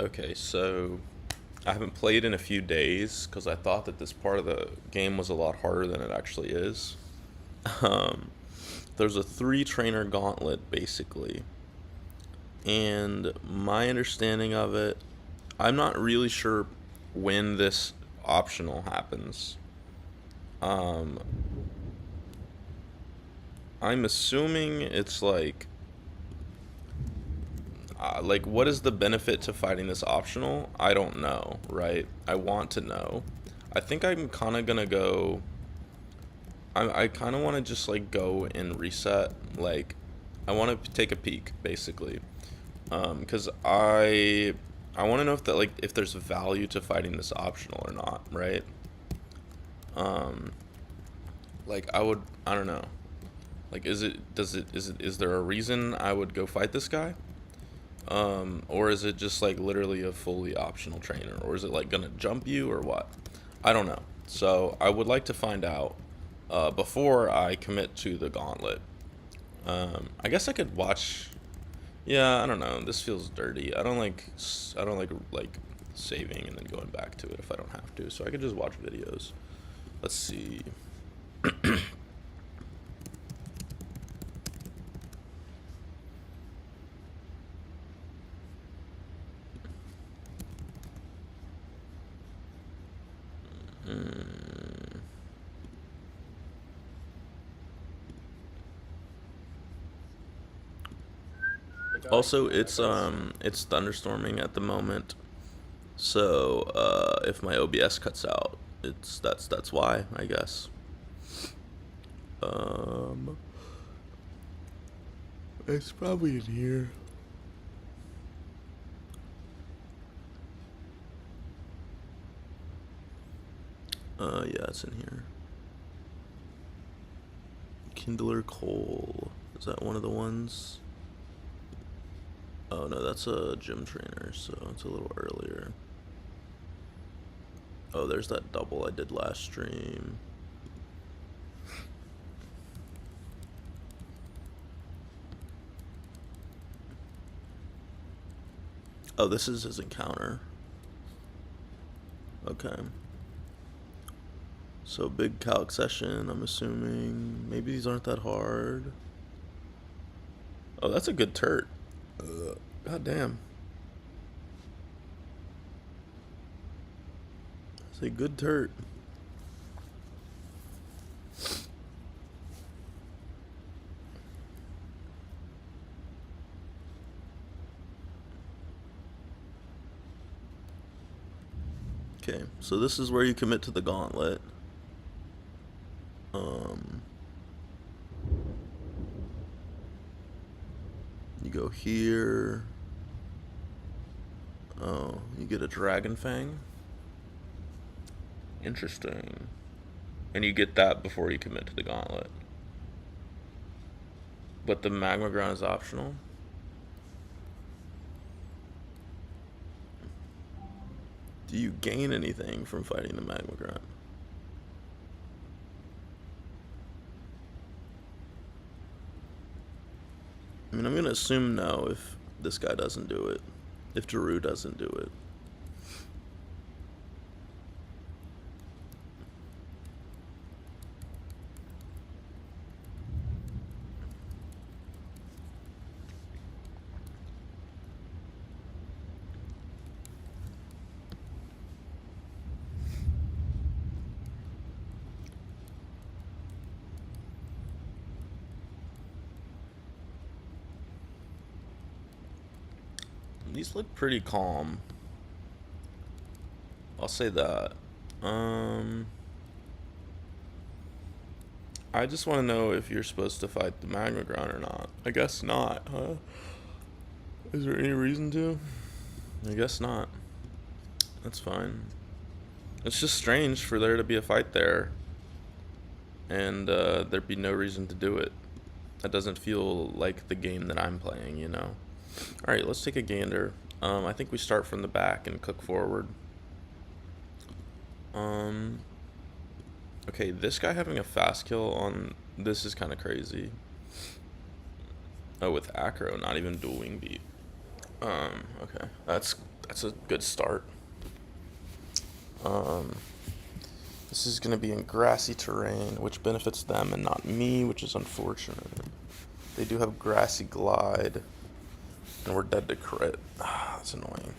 Okay, so I haven't played in a few days because I thought that this part of the game was a lot harder than it actually is. Um, there's a three trainer gauntlet basically, and my understanding of it, I'm not really sure when this optional happens. Um, I'm assuming it's like what is the benefit to fighting this optional? I don't know, right? I want to know. I think I'm kind of gonna go. I kind of want to just like go and reset. Like, I want to take a peek, basically, because I want to know if that like if there's value to fighting this optional or not, right? Um, like I don't know. Like, is there a reason I would go fight this guy? Or is it just like literally a fully optional trainer, or is it like gonna jump you or what? I don't know. So I would like to find out before I commit to the gauntlet. I guess I could watch. Yeah, I don't know. This feels dirty. I don't like saving and then going back to it if I don't have to. So I could just watch videos. Let's see. Mm. Also, it's thunderstorming at the moment. So if my OBS cuts out, that's why, I guess. Um, it's probably in here. Yeah, it's in here. Kindler coal. Is that one of the ones? Oh no, that's a gym trainer, so it's a little earlier. Oh, there's that double I did last stream. Oh, this is his encounter. Okay. So big calc session, I'm assuming. Maybe these aren't that hard. Oh, that's a good turret. God damn. That's a good turret. Okay, so this is where you commit to the gauntlet. Um, you go here. Oh, you get a dragon fang. Interesting. And you get that before you commit to the gauntlet. But the magma ground is optional. Do you gain anything from fighting the magma ground? I mean, I'm gonna assume no if this guy doesn't do it. If Drew doesn't do it. These look pretty calm. I'll say that. Um, I just want to know if you're supposed to fight the magma ground or not. I guess not, huh? Is there any reason to? I guess not. That's fine. It's just strange for there to be a fight there and there'd be no reason to do it. That doesn't feel like the game that I'm playing, you know? Alright, let's take a gander. I think we start from the back and cook forward. Um, okay, this guy having a fast kill on this is kind of crazy. Oh, with acro, not even dual wing beat. Okay, That's a good start. Um, this is going to be in grassy terrain, which benefits them and not me, which is unfortunate. They do have grassy glide, and we're dead to crit. That's annoying.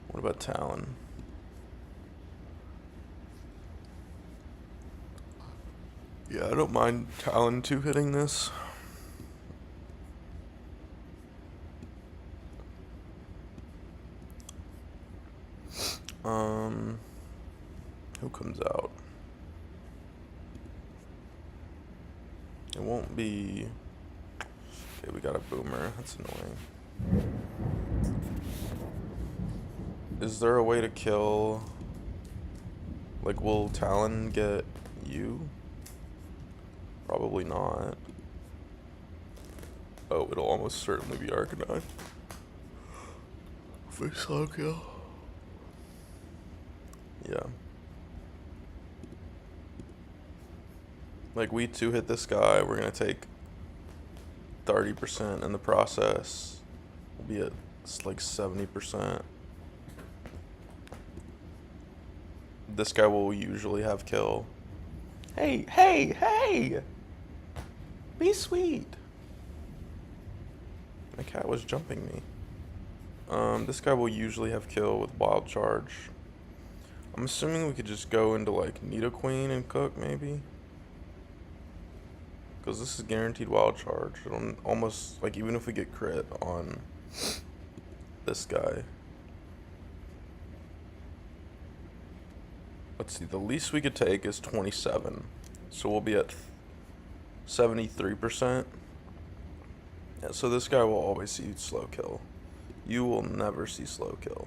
What about Talon? Yeah, I don't mind Talon 2 hitting this. Who comes out? It won't be... Okay, we got a boomer. That's annoying. Is there a way to kill... Like, will Talon get you? Probably not. Oh, it'll almost certainly be Arcanine. For slow kill. Yeah. Like, we 2-hit this guy, we're gonna take 30% in the process. We'll be at like 70%. This guy will usually have kill. Hey! Be sweet. My cat was jumping me. This guy will usually have kill with Wild Charge. I'm assuming we could just go into like Nidoqueen and cook maybe. Because this is guaranteed Wild Charge. It'll almost, like, even if we get crit on this guy. Let's see, the least we could take is 27. So we'll be at 73%. Yeah, so this guy will always see slow kill. You will never see slow kill.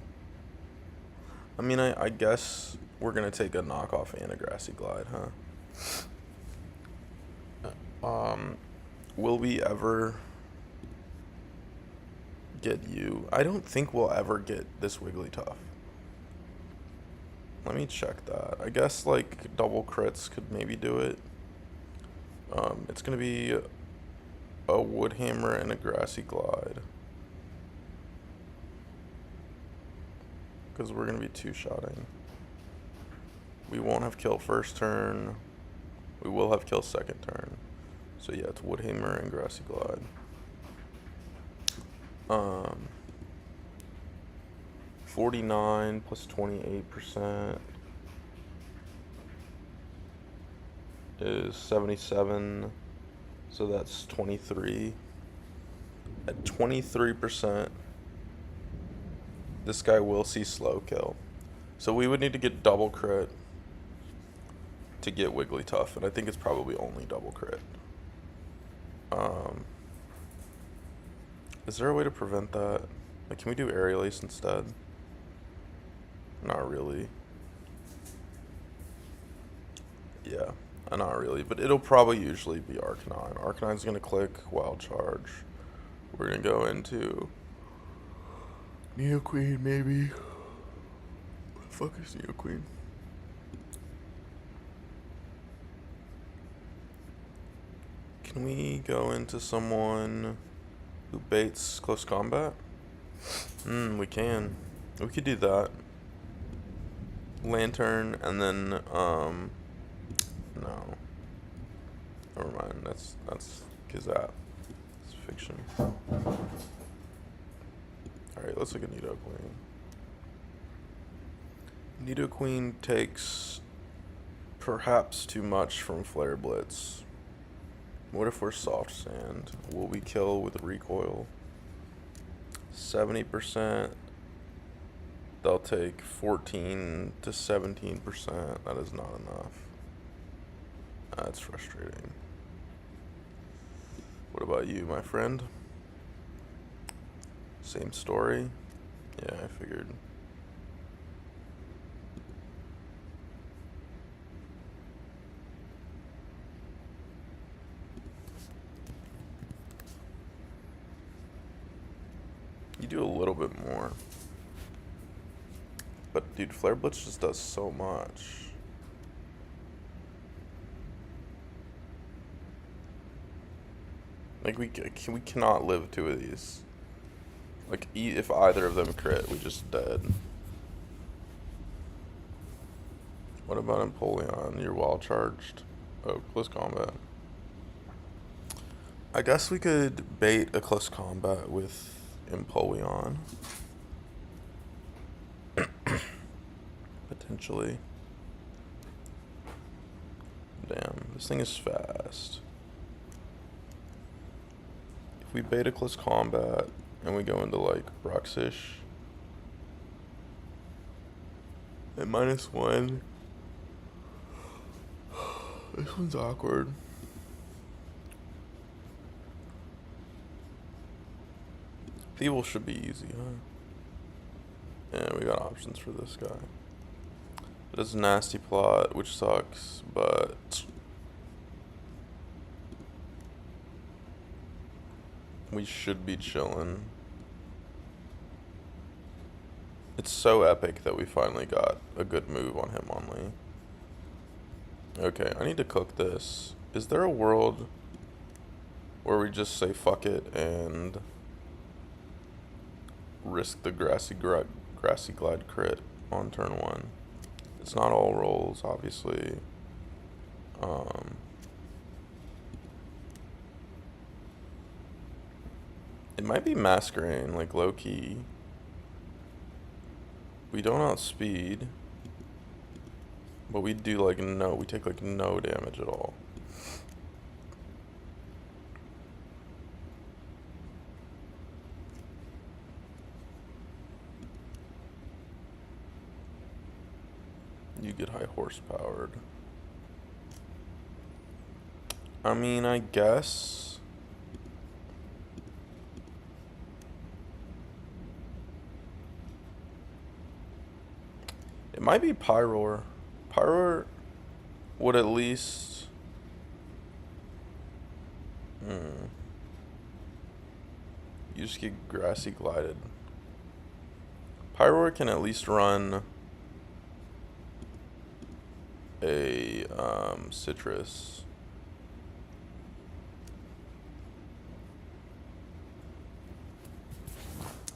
I mean, I guess we're going to take a knockoff and a grassy glide, huh? Will we ever get you? I don't think we'll ever get this Wigglytuff. Let me check that. I guess, like, double crits could maybe do it. It's going to be a Wood Hammer and a Grassy Glide. Because we're going to be two-shotting. We won't have kill first turn. We will have kill second turn. So yeah, it's Wood Hammer and Grassy Glide. 49 plus 28% is 77. So that's 23. At 23%, this guy will see slow kill. So we would need to get double crit to get Wigglytuff, and I think it's probably only double crit. Is there a way to prevent that? Like, can we do Aerial Ace instead? Not really. Yeah, not really, but it'll probably usually be Arcanine. Arcanine's gonna click Wild Charge. We're gonna go into Nidoqueen, maybe. What the fuck is Nidoqueen? Can we go into someone who baits close combat? We can. We could do that. Lantern, and then, no. Never mind, that's Kazap. It's fiction. Alright, let's look at Nidoqueen. Nidoqueen takes perhaps too much from Flare Blitz. What if we're Soft Sand? Will we kill with recoil? 70%. They'll take 14 to 17%. That is not enough. That's frustrating. What about you, my friend? Same story? Yeah, I figured. You do a little bit more. But dude, Flare Blitz just does so much. Like we cannot live two of these. Like, if either of them crit, we just dead. What about Empoleon? You're wall charged. Oh, close combat. I guess we could bait a close combat with Empoleon. Potentially. Damn, this thing is fast. If we bait a close combat and we go into like Bruxish at -1, this one's awkward. People should be easy, huh? Yeah, we got options for this guy. It is a nasty plot, which sucks, but we should be chillin'. It's so epic that we finally got a good move on him only. Okay, I need to cook this. Is there a world where we just say fuck it and risk the grassy glide crit on turn 1? It's not all rolls, obviously. It might be Masquerain, like low key. We don't outspeed, but we do like we take like no damage at all. You get high horsepowered. I mean, I guess. It might be Pyroar. Pyroar would at least. You just get grassy glided. Pyroar can at least run a citrus.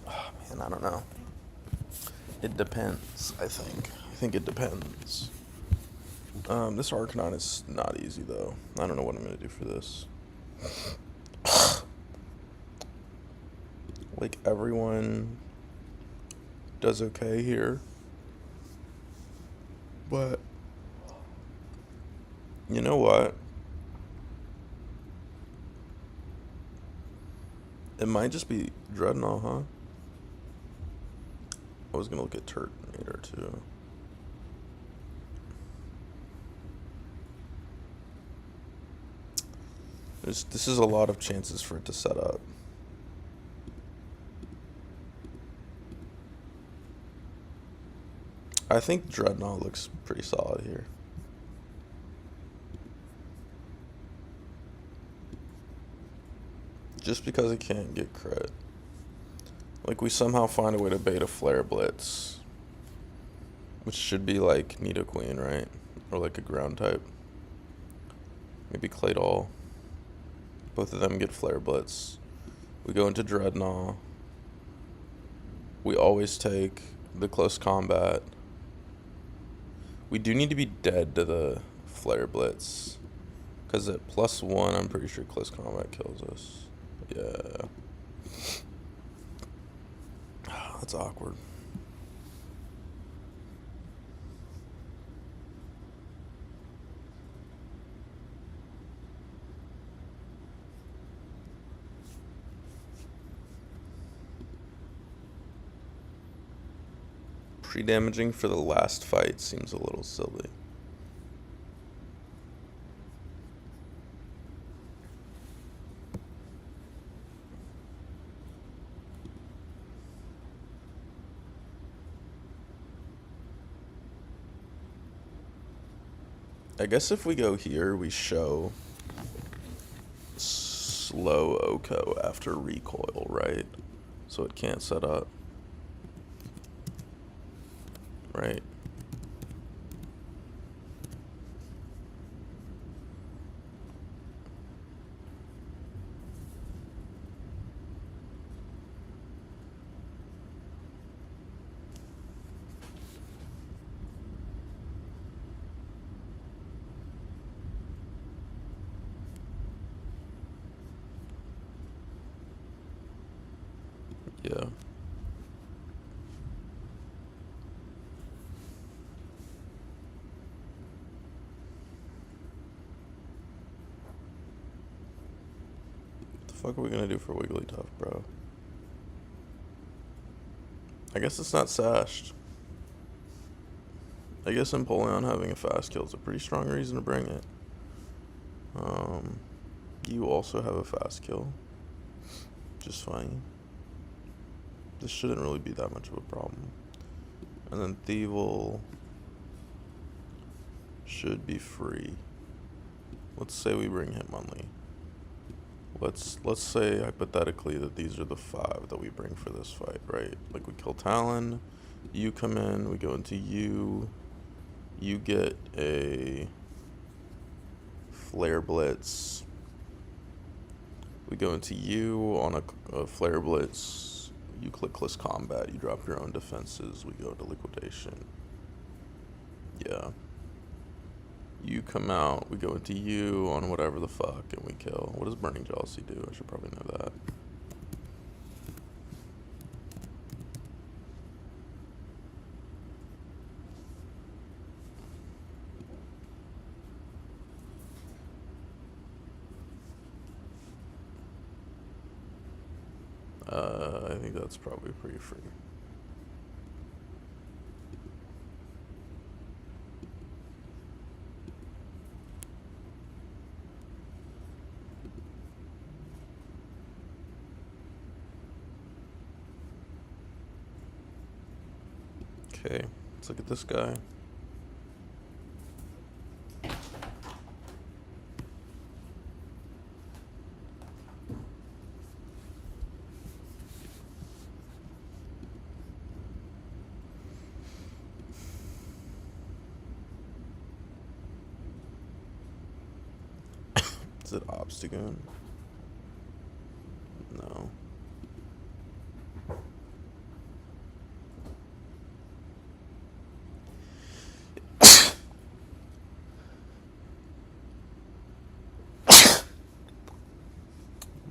Oh, man, I don't know. It depends, I think. I think it depends. This Arcanine is not easy, though. I don't know what I'm going to do for this. Like, everyone does okay here. But you know what? It might just be Dreadnought, huh? I was gonna look at Turtonator too. This is a lot of chances for it to set up. I think Dreadnought looks pretty solid here. Just because it can't get crit. Like, we somehow find a way to bait a Flare Blitz. Which should be like Nidoqueen, right? Or like a ground type. Maybe Claydol. Both of them get Flare Blitz. We go into Dreadnought. We always take the close combat. We do need to be dead to the Flare Blitz. Because at +1, I'm pretty sure close combat kills us. Yeah. That's awkward. Pre-damaging for the last fight seems a little silly. I guess if we go here, we show slow Oko after recoil, right? So it can't set up. Right? fuck are we gonna do for Wigglytuff, bro? I guess it's not sashed. I guess Empoleon having a fast kill is a pretty strong reason to bring it. You also have a fast kill. Just fine. This shouldn't really be that much of a problem. And then Thievul should be free. Let's say we bring Hitmonlee. Let's say hypothetically that these are the 5 that we bring for this fight, right? Like we kill Talon, you come in, we go into you get a Flare Blitz. We go into you on a Flare Blitz. You clickless combat. You drop your own defenses. We go to liquidation. Yeah. You come out. We go into you on whatever the fuck, and we kill. What does Burning Jealousy do? I should probably know that. I think that's probably pretty free. Okay, let's look at this guy. Is it Obstagoon? No.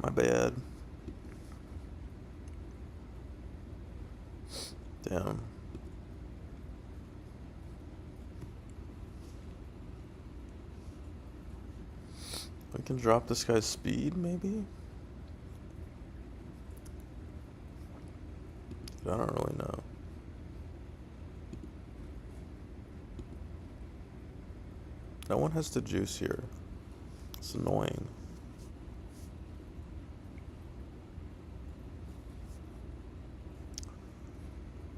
My bad. Damn. We can drop this guy's speed, maybe? I don't really know. No one has to juice here. It's annoying.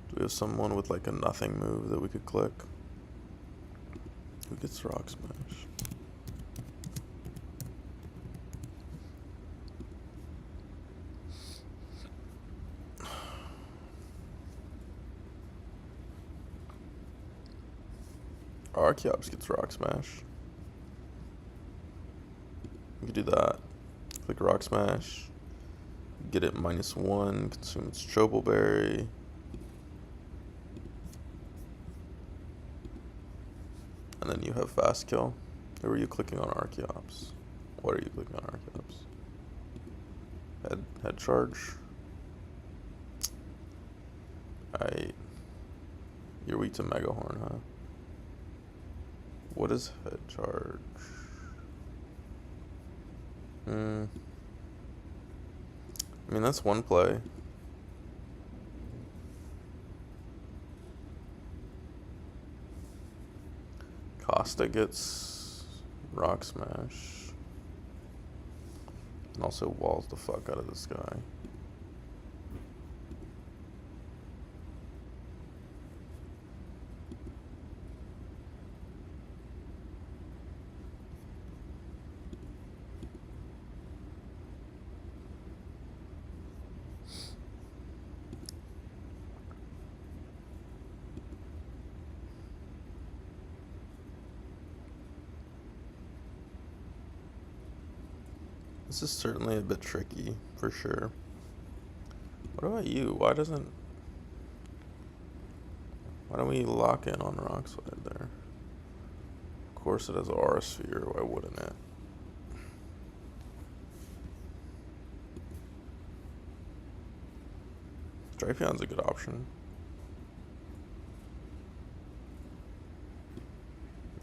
Do we have someone with like a nothing move that we could click? Who gets Rock Smash? Archeops gets Rock Smash. We could do that. Click Rock Smash. Get it -1. Consume its Chople Berry. And then you have Fast Kill. Or are you clicking on Archeops? What are you clicking on Archeops? Head charge. You're weak to Mega Horn, huh? What is head charge? I mean, that's one play. Costa gets Rock Smash. And also walls the fuck out of this guy. This is certainly a bit tricky, for sure. What about you? Why don't we lock in on Rock Slide there? Of course it has Aura Sphere, why wouldn't it? Drapions a good option.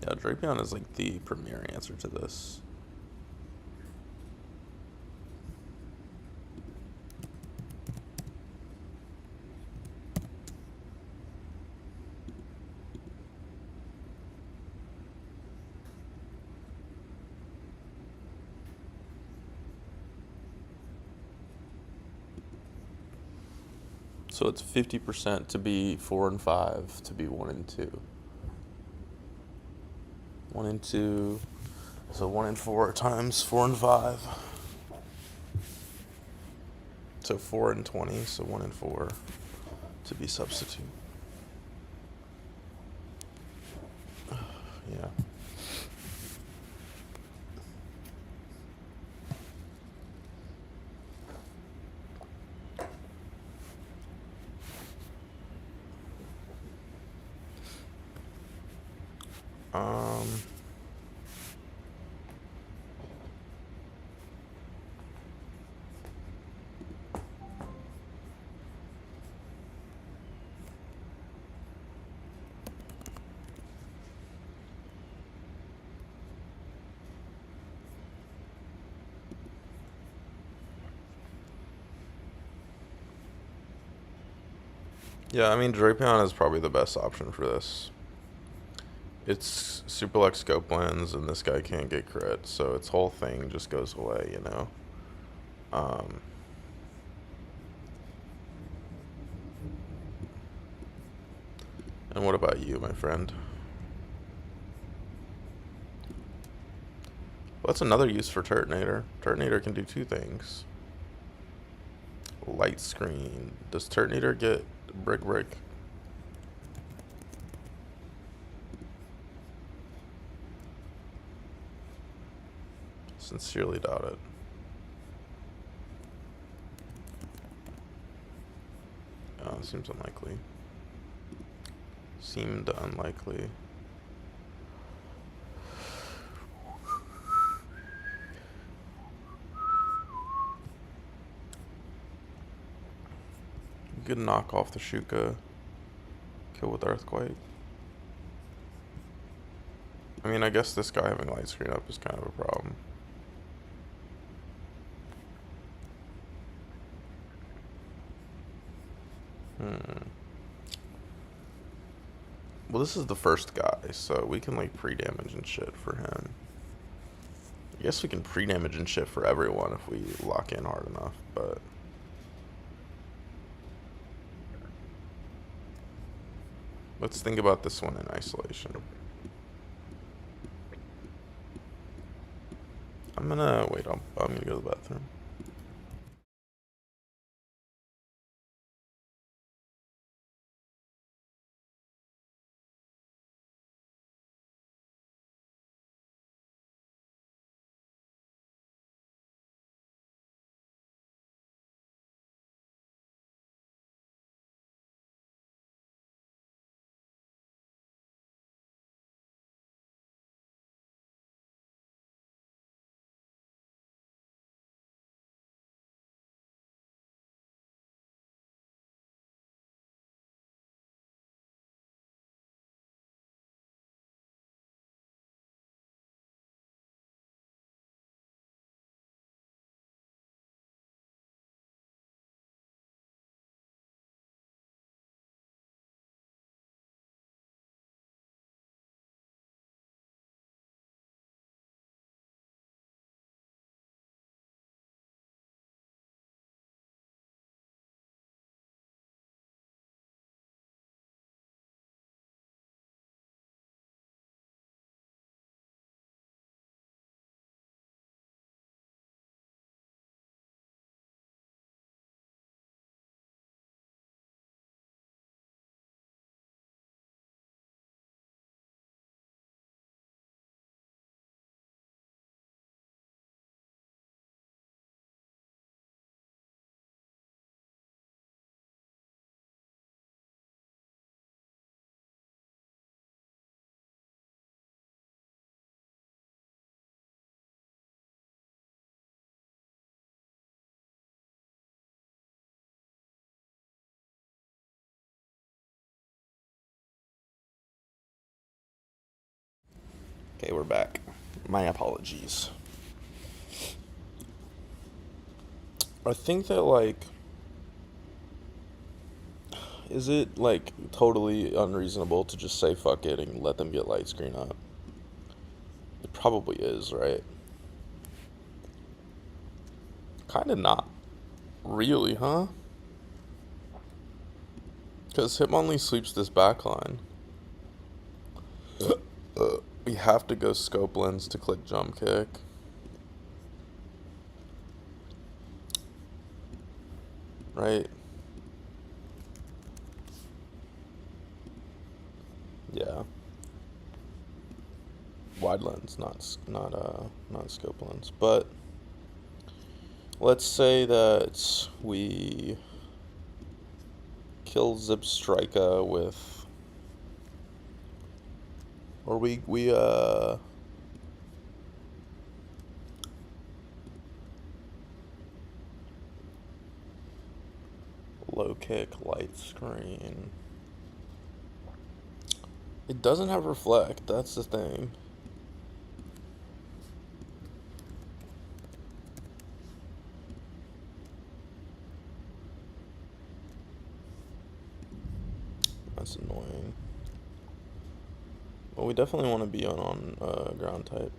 Yeah, Drapion is like the premier answer to this. So it's 50% to be 4 and 5 to be 1 and 2. 1 and 2. So 1 and 4 times 4 and 5. So 4 and 20. So 1 and 4 to be substitute. Yeah. Um, yeah, I mean, Drapion is probably the best option for this. It's Superlux scope lens, and this guy can't get crit, so its whole thing just goes away, you know? Um, and what about you, my friend? Well, that's another use for Turtonator. Turtonator can do two things. Light screen. Does Turtonator get brick? Sincerely doubt it. Seems unlikely. Seemed unlikely. Good knock off the Shuka. Kill with Earthquake. I mean, I guess this guy having light screen up is kind of a problem. Well, this is the first guy, so we can like pre-damage and shit for him. I guess we can pre-damage and shit for everyone if we lock in hard enough, but... Let's think about this one in isolation. I'm gonna... Wait, I'm gonna go to the bathroom. Okay, we're back. My apologies. I think that, like... Is it, like, totally unreasonable to just say fuck it and let them get light screen up? It probably is, right? Kinda not. Really, huh? Because Hitmonlee sweeps this backline. We have to go scope lens to click jump kick. Right? Yeah. Wide lens, not scope lens. But let's say that we kill Zip Strika with, or we low kick, light screen. It doesn't have reflect, that's the thing. That's annoying. Well, we definitely want to be on ground type.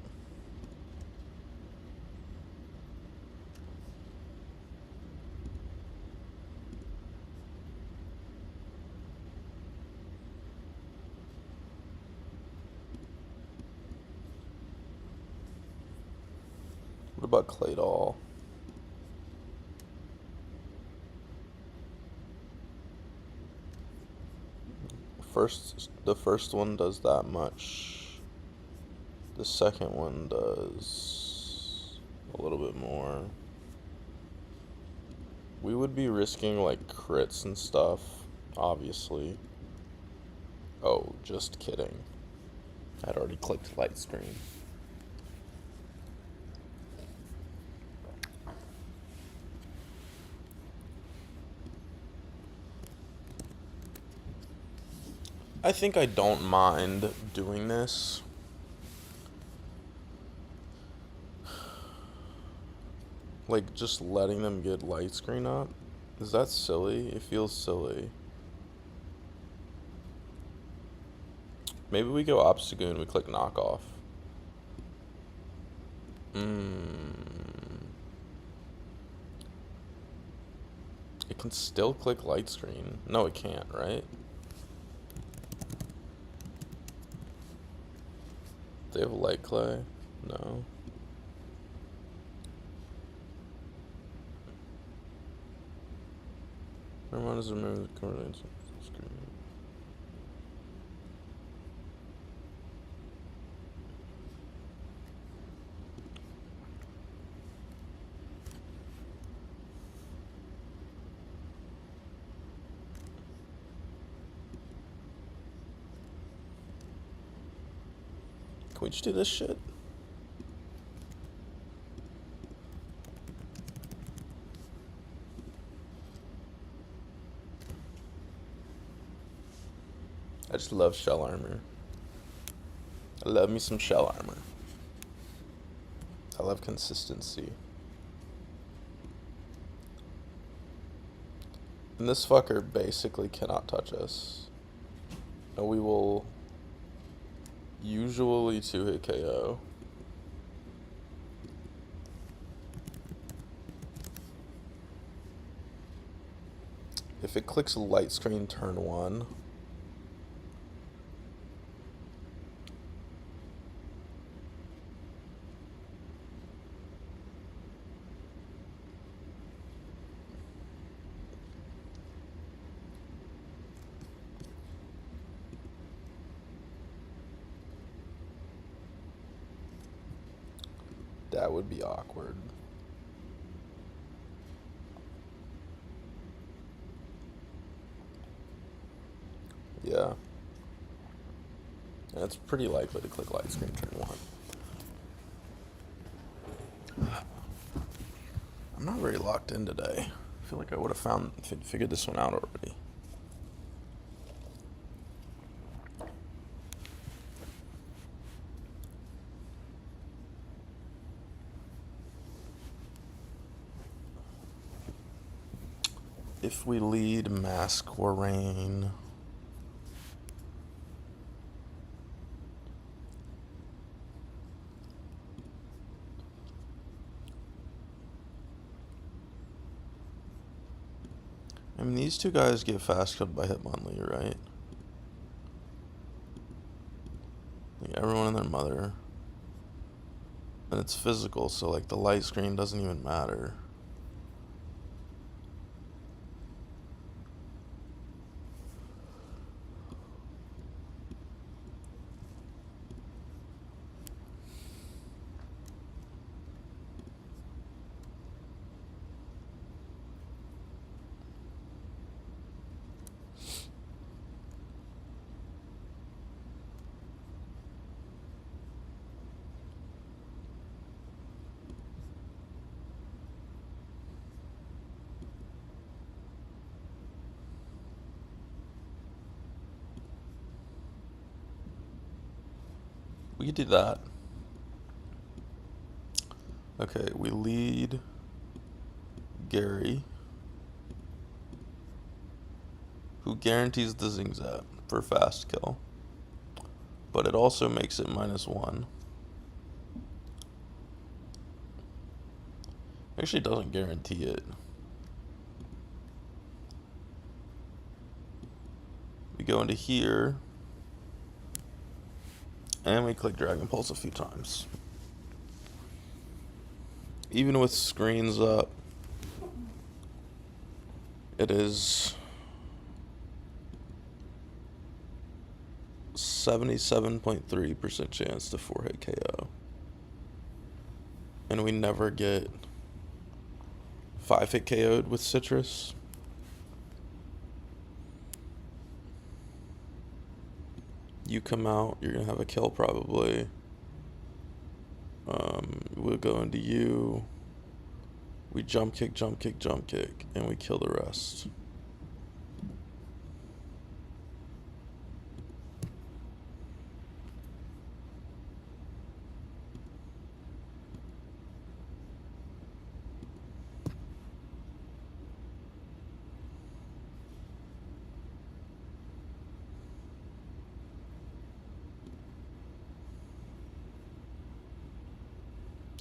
What about Claydol? The first one does that much. The second one does a little bit more. We would be risking like crits and stuff, obviously. Oh, just kidding. I'd already clicked light screen. I think I don't mind doing this. Like, just letting them get light screen up? Is that silly? It feels silly. Maybe we go Obstagoon, we click knockoff. It can still click light screen. No, it can't, right? They have light clay? No. Everyone is remove the coordinates on the screen. Can we just do this shit? I just love shell armor. I love me some shell armor. I love consistency. And this fucker basically cannot touch us. And we will usually 2-hit KO. If it clicks light screen turn 1, that would be awkward. Yeah. And it's pretty likely to click light screen turn 1. I'm not very locked in today. I feel like I would have figured this one out already. If we lead Mask or Rain, I mean, these two guys get fast killed by Hitmonlee, right? Like everyone and their mother. And it's physical, so like the light screen doesn't even matter. We could do that. Okay, we lead Gary, who guarantees the Zing Zap for fast kill, but it also makes it -1. Actually, it doesn't guarantee it. We go into here, and we click Dragon Pulse a few times. Even with screens up, it is 77.3% chance to 4-hit KO. And we never get 5-hit KO'd with Citrus. You come out, you're gonna have a kill probably. We'll go into you. We jump kick, jump kick, jump kick, and we kill the rest.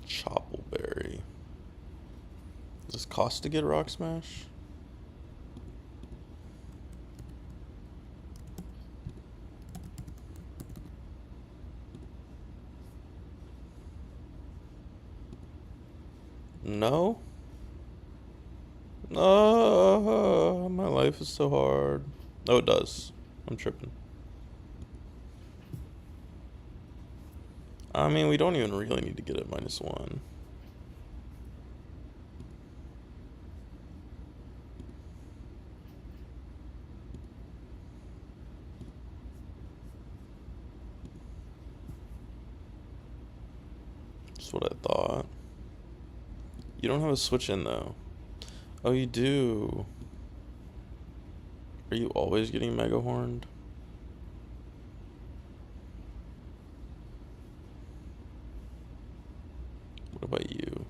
Choppleberry. Does this cost to get Rock Smash? No? My life is so hard. Oh, it does. I'm tripping. I mean, we don't even really need to get it -1. That's what I thought. You don't have a switch in though. Oh, you do. Are you always getting Mega Horned? What about you?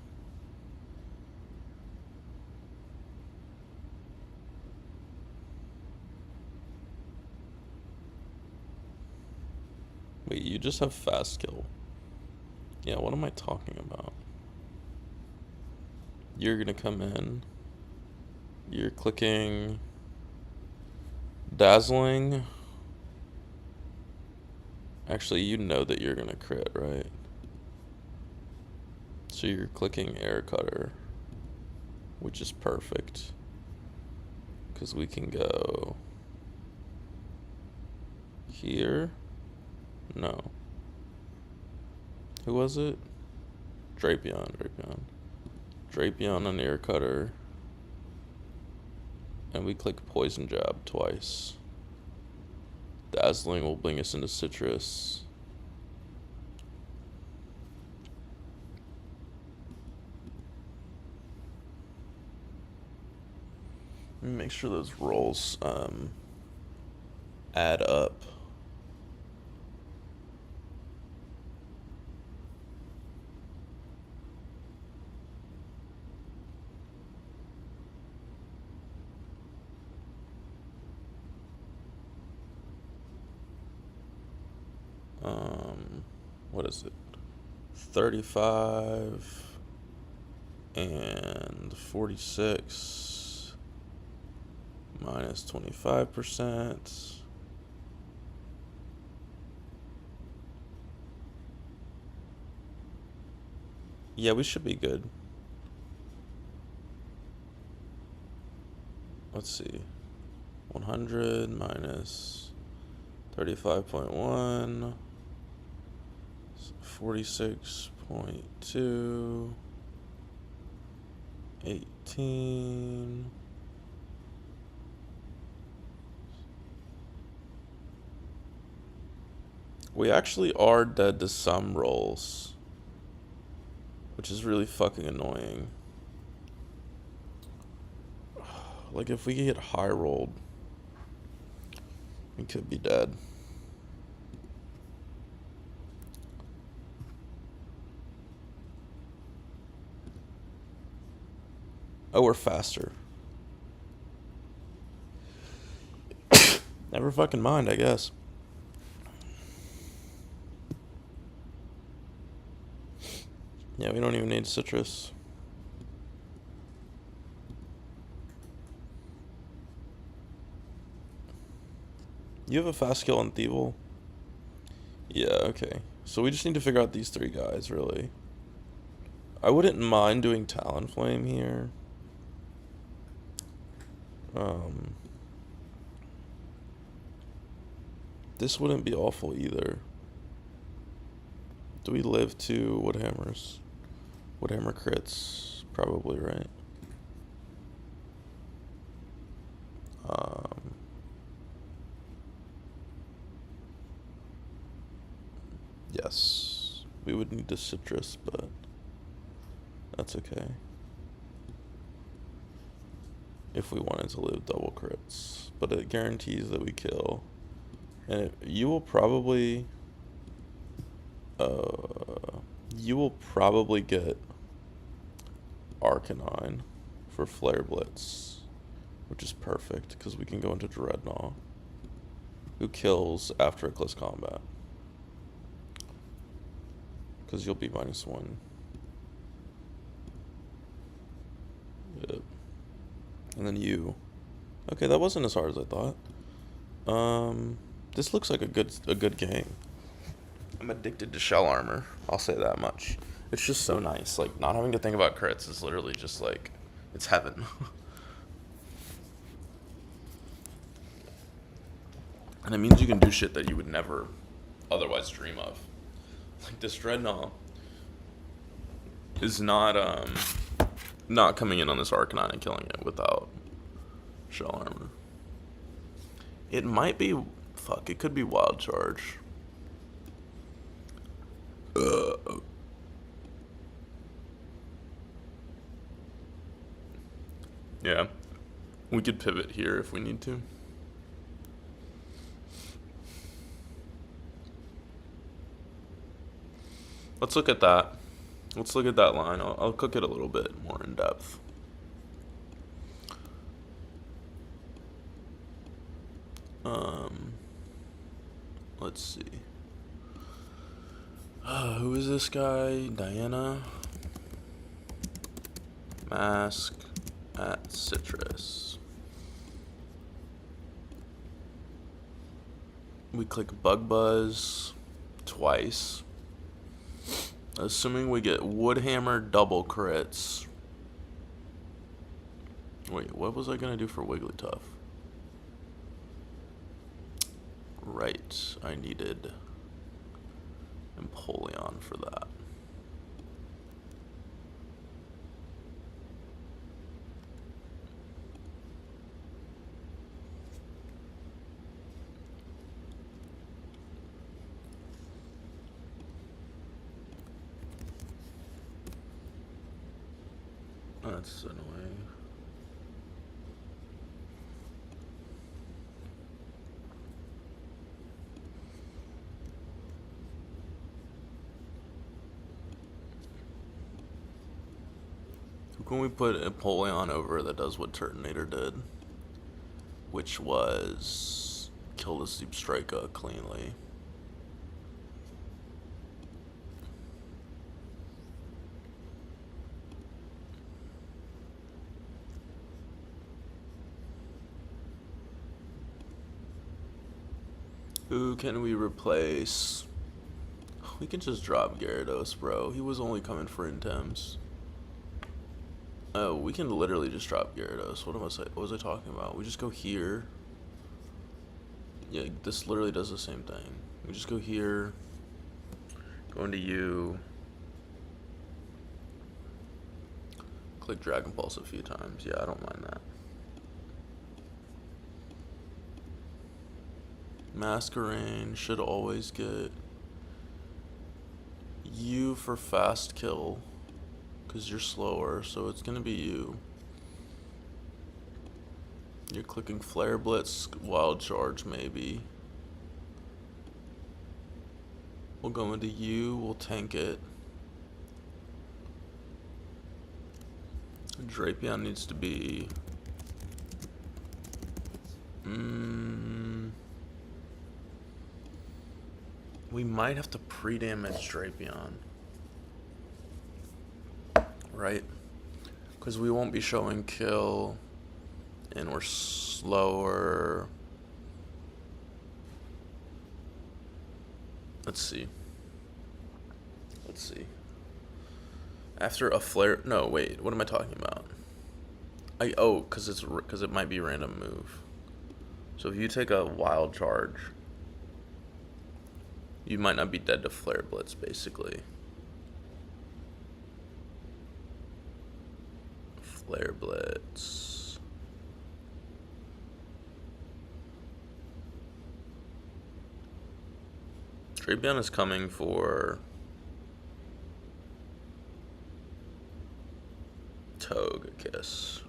Wait, you just have fast kill. Yeah, what am I talking about? You're gonna come in. You're clicking Dazzling. Actually, you know that you're gonna crit, right? So you're clicking Air Cutter, which is perfect. Because we can go here. No. Who was it? Drapion. Drapion on Air Cutter. And we click Poison Jab twice. Dazzling will bring us into Citrus. Let me make sure those rolls add up. What is it? 35 and 46 minus 25%. Yeah, we should be good. Let's see. 100 minus 35.1. 46.2. 18. We actually are dead to some rolls, which is really fucking annoying. Like, if we get high rolled, we could be dead. Oh, we're faster. Never fucking mind, I guess. Yeah, we don't even need citrus. You have a fast kill on Thievel? Yeah, okay. So we just need to figure out these three guys, really. I wouldn't mind doing Talonflame here. This wouldn't be awful either. Do we live to Woodhammers? Woodhammer crits, probably, right? Yes. We would need a citrus, but that's okay. If we wanted to live double crits. But it guarantees that we kill. And you will probably get Arcanine for Flare Blitz, which is perfect because we can go into Dreadnought, who kills after a close combat. Because you'll be -1. Yep. And then you. Okay, that wasn't as hard as I thought. This looks like a good game. I'm addicted to shell armor. I'll say that much. It's just so nice. Like, not having to think about crits is literally just like, it's heaven. And it means you can do shit that you would never otherwise dream of. Like, this Dreadnought is not coming in on this Arcanine and killing it without shell armor. It might be, fuck, it could be Wild Charge. Yeah, we could pivot here if we need to. Let's look at that. Let's look at that line. I'll cook it a little bit more in depth. Let's see. Who is this guy? Diana. Mask at Citrus. We click Bug Buzz twice. Assuming we get Woodhammer double crits. Wait, what was I gonna do for Wigglytuff? Right, I needed Empoleon for that. That's annoying. Who can we put Empoleon over that does what Turtonator did? Which was kill the Deep Striker cleanly. Who can we replace? We can just drop Gyarados, bro. He was only coming for Intems. Oh, we can literally just drop Gyarados. What was I talking about? We just go here. Yeah, this literally does the same thing. We just go here. Go into you. Click Dragon Pulse a few times. Yeah, I don't mind that. Masquerain should always get you for fast kill, because you're slower, so it's gonna be you. You're clicking Flare Blitz, Wild Charge maybe. We'll go into you, we'll tank it. Drapion needs to be... we might have to pre-damage Drapion. Right? Because we won't be showing kill, and we're slower. Let's see. After a flare, no wait, what am I talking about? Because it might be a random move. So if you take a wild charge, you might not be dead to Flare Blitz, basically. Flare Blitz. Drapion is coming for Togekiss.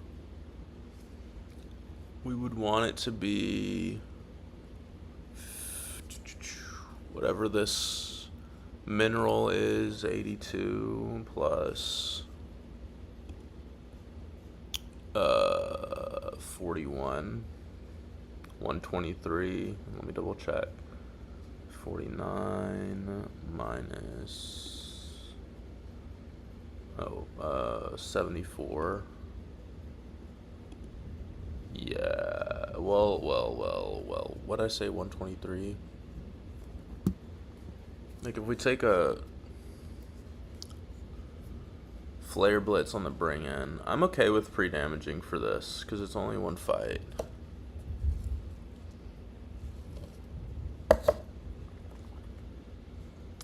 We would want it to be whatever this mineral is, 82 plus 41, 123. Let me double check. 49 minus 74. Yeah. Well. What'd I say? 123. Like if we take a Flare Blitz on the bring in, I'm okay with pre-damaging for this because it's only one fight.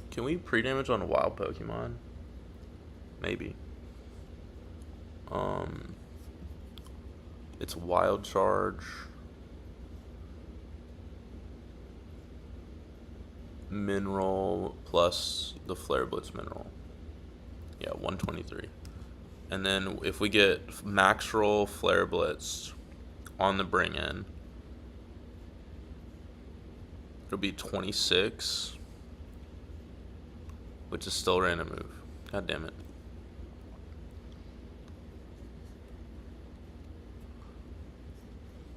Can we pre-damage on a wild Pokemon? Maybe. It's Wild Charge. Mineral plus the Flare Blitz mineral. Yeah, 123. And then if we get Max Roll Flare Blitz on the bring in, it'll be 26, which is still a random move. God damn it.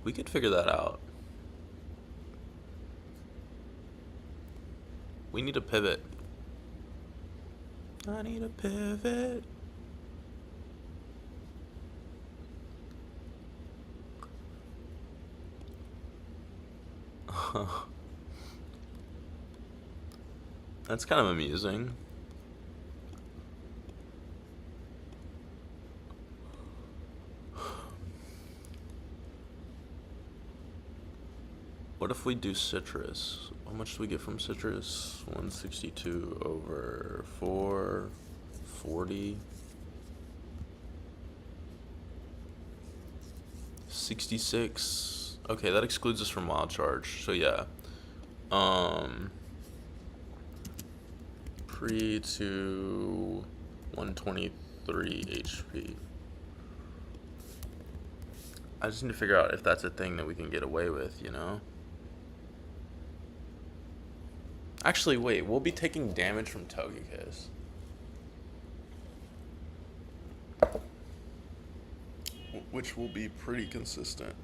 We could figure that out. We need a pivot. I need a pivot. That's kind of amusing. What if we do citrus? How much do we get from citrus? 162 over 440. 66. Okay, that excludes us from wild charge. So yeah. Pre to 123 HP. I just need to figure out if that's a thing that we can get away with, you know? Actually, wait, we'll be taking damage from Togekiss. Which will be pretty consistent.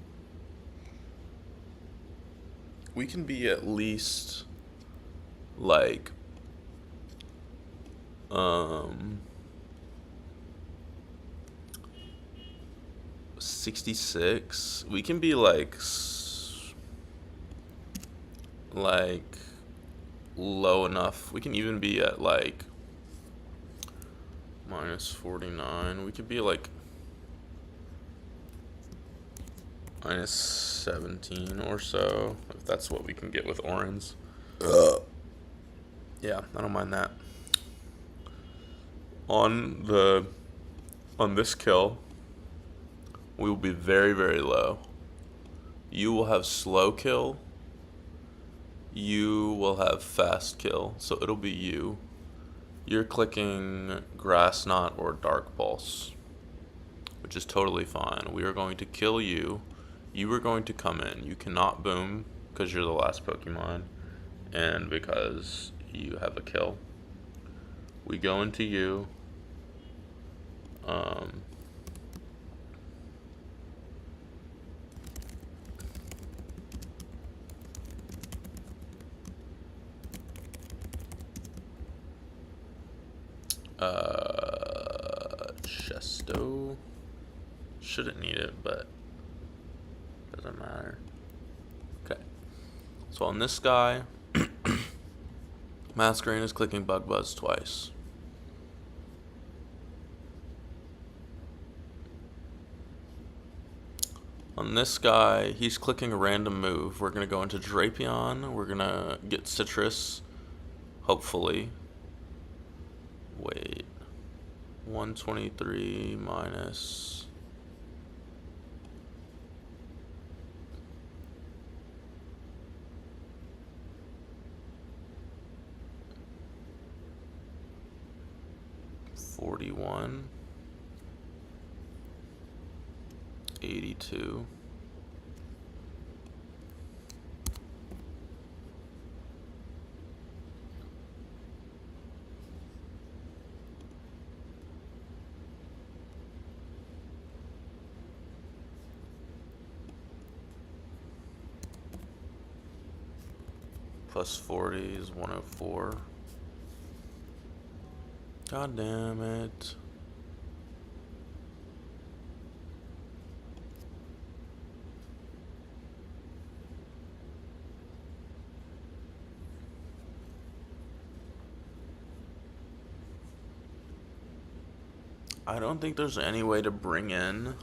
We can be at least, like, 66. We can be like like low enough. We can even be at like minus 49. We could be like minus 17 or so, if that's what we can get with orange. Yeah, I don't mind that. On the on this kill, we will be very, very low. You will have slow kill. You will have fast kill. So it'll be you. You're clicking grass knot or dark pulse, which is totally fine. We are going to kill you. You are going to come in. You cannot boom because you're the last Pokemon and because you have a kill. We go into you. Chesto. Shouldn't need it, but doesn't matter. Okay. So on this guy, Masquerain is clicking Bug Buzz twice. On this guy, he's clicking a random move. We're going to go into Drapion. We're going to get Citrus, hopefully. Wait. 123 minus... $41. 82. Plus 40 is 104. God damn it. I don't think there's any way to bring in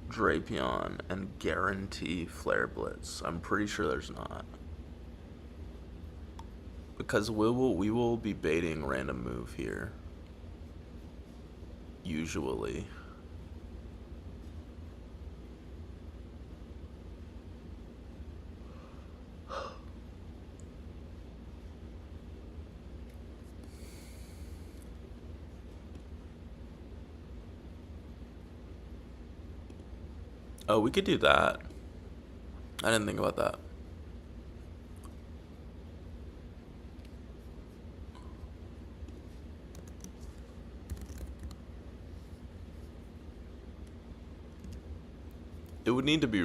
Drapion and guarantee Flare Blitz. I'm pretty sure there's not. Because we will be baiting random move here. Usually. Oh, we could do that. I didn't think about that. We would need to be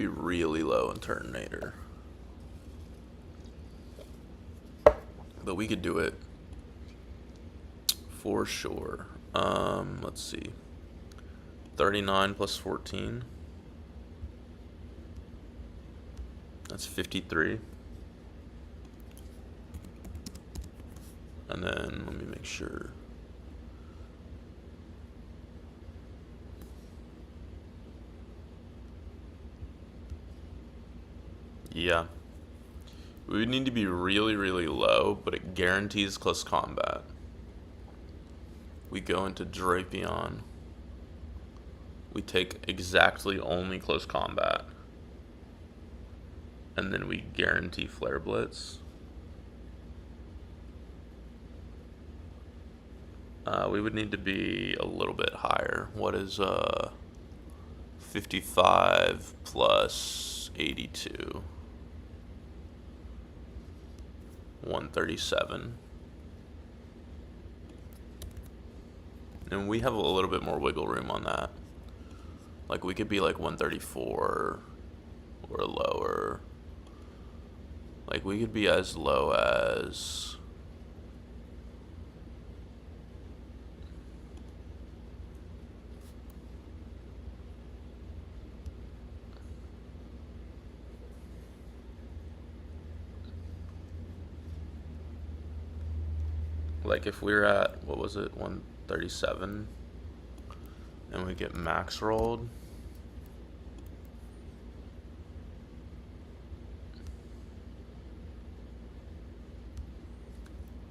really low in Turtonator. But we could do it for sure. Let's see. 39 plus 14. That's 53. And then let me make sure. Yeah. We would need to be really, really low, but it guarantees close combat. We go into Drapion. We take exactly only close combat. And then we guarantee Flare Blitz. We would need to be a little bit higher. What is 55 plus 82? 137. And we have a little bit more wiggle room on that. Like we could be like 134 or lower. Like we could be as low as Like if we're at, what was it, 137, and we get max rolled,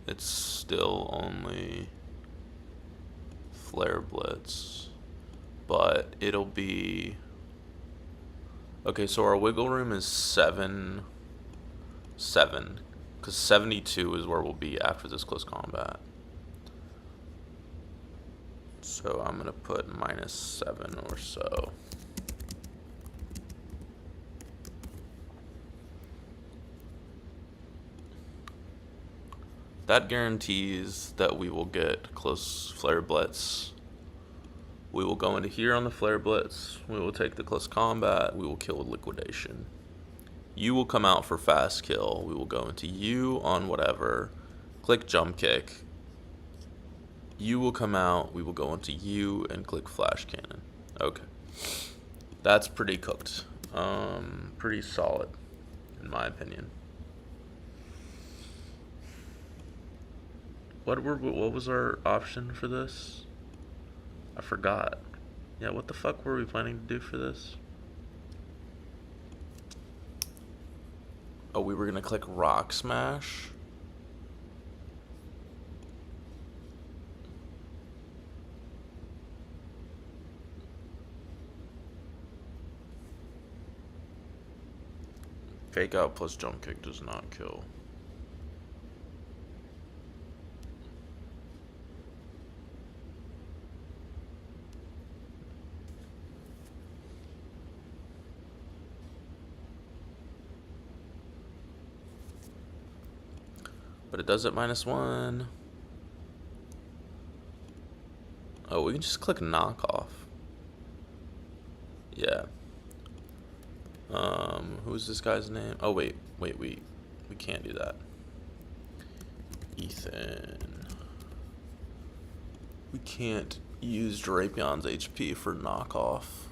it's still only flare blitz, but it'll be, okay, so our wiggle room is 7, because 72 is where we'll be after this close combat. So I'm gonna put -7 or so. That guarantees that we will get close flare blitz. We will go into here on the flare blitz. We will take the close combat. We will kill with liquidation. You will come out for fast kill. We will go into you on whatever. Click jump kick. You will come out. We will go into you and click flash cannon. Okay. That's pretty cooked. Pretty solid, in my opinion. What was our option for this? I forgot. Yeah, what the fuck were we planning to do for this? Oh, we were gonna click rock smash. Fake out plus jump kick does not kill. But it does it -1. Oh, we can just click knockoff. Yeah. Who's this guy's name? Oh, wait. We can't do that. Ethan. We can't use Drapion's HP for knockoff.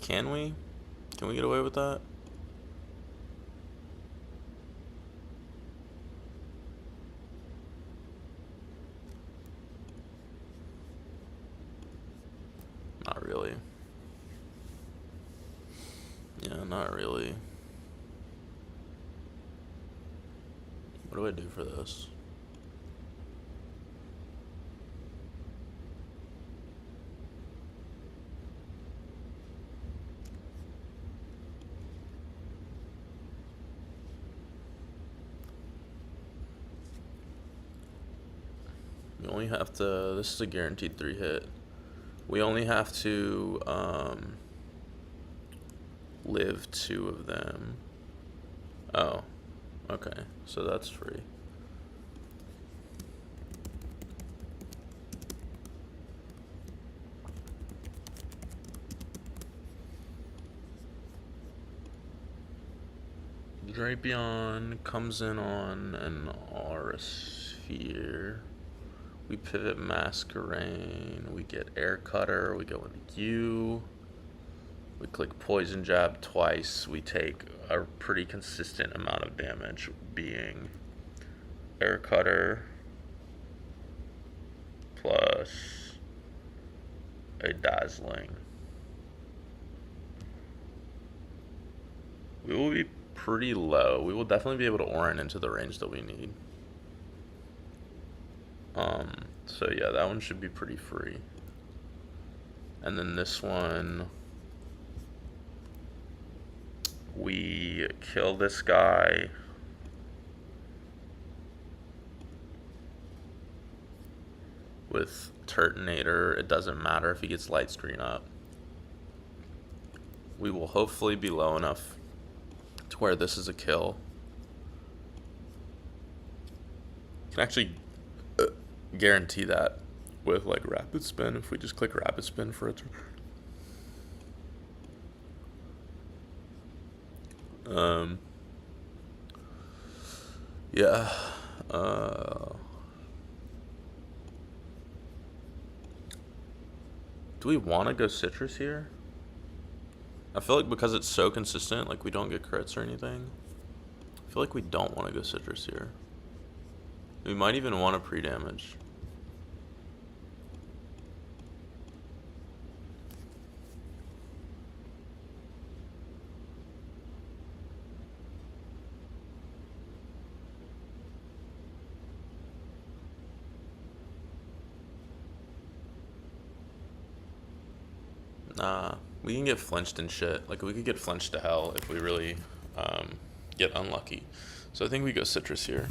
Can we? Can we get away with that? Not really. Yeah, not really. What do I do for this? We only have to, this is a guaranteed 3 hit. We only have to live 2 of them. Oh, okay, so that's free. Drapion comes in on an aura sphere. We pivot Masquerain, we get Air Cutter, we go into you. We click Poison Jab twice, we take a pretty consistent amount of damage, being Air Cutter plus a Dazzling. We will be pretty low. We will definitely be able to Orin into the range that we need. So yeah, that one should be pretty free. And then this one, we kill this guy. With Turtonator, it doesn't matter if he gets light screen up. We will hopefully be low enough to where this is a kill. Can actually guarantee that with like rapid spin if we just click rapid spin for a turn. Yeah. Do we want to go citrus here? I feel like because it's so consistent, like we don't get crits or anything, I feel like we don't want to go citrus here. We might even want to pre-damage. Nah, we can get flinched and shit. Like, we could get flinched to hell if we really get unlucky. So I think we go citrus here.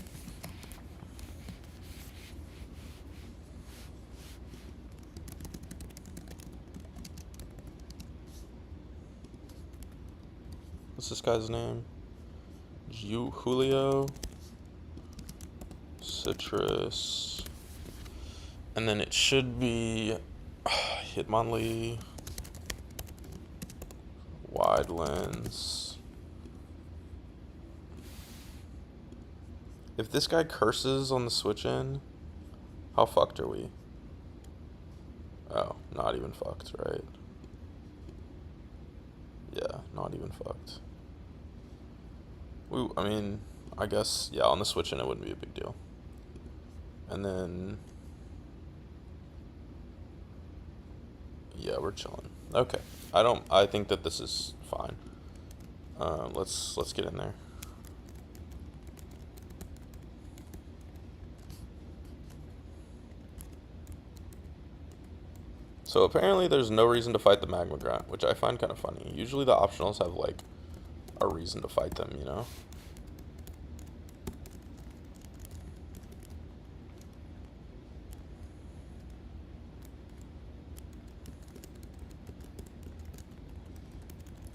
What's this guy's name? Julio. Citrus. And then it should be Hitmonlee. Wide lens. If this guy curses on the switch in, how fucked are we? Oh, not even fucked, right? Yeah, not even fucked. I mean, I guess, yeah, on the switch in it wouldn't be a big deal. And then, yeah, we're chilling. Okay, I think that this is fine. Let's get in there. So apparently there's no reason to fight the Magma Grunt, which I find kind of funny. Usually the optionals have, like, a reason to fight them, you know?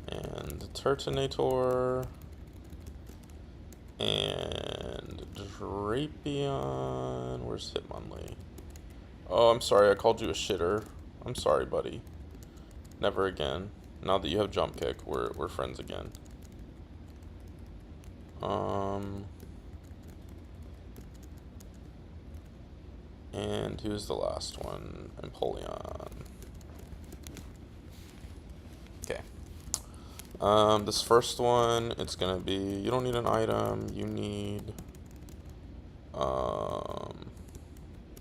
And Turtonator. And Drapion. Where's Hitmonlee? Oh, I'm sorry, I called you a shitter. I'm sorry, buddy. Never again. Now that you have jump kick, we're friends again. And who's the last one? Empoleon. Okay. This first one, it's gonna be, you don't need an item, you need,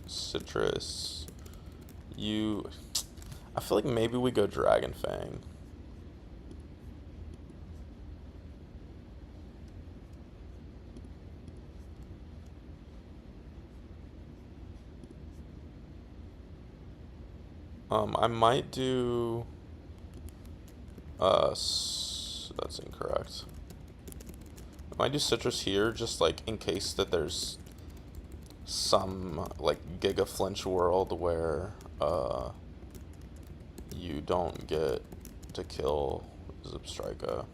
citrus. I feel like maybe we go Dragon Fang. I might do, that's incorrect. I might do citrus here, just like in case that there's some like Giga Flinch world where you don't get to kill Zipstrika.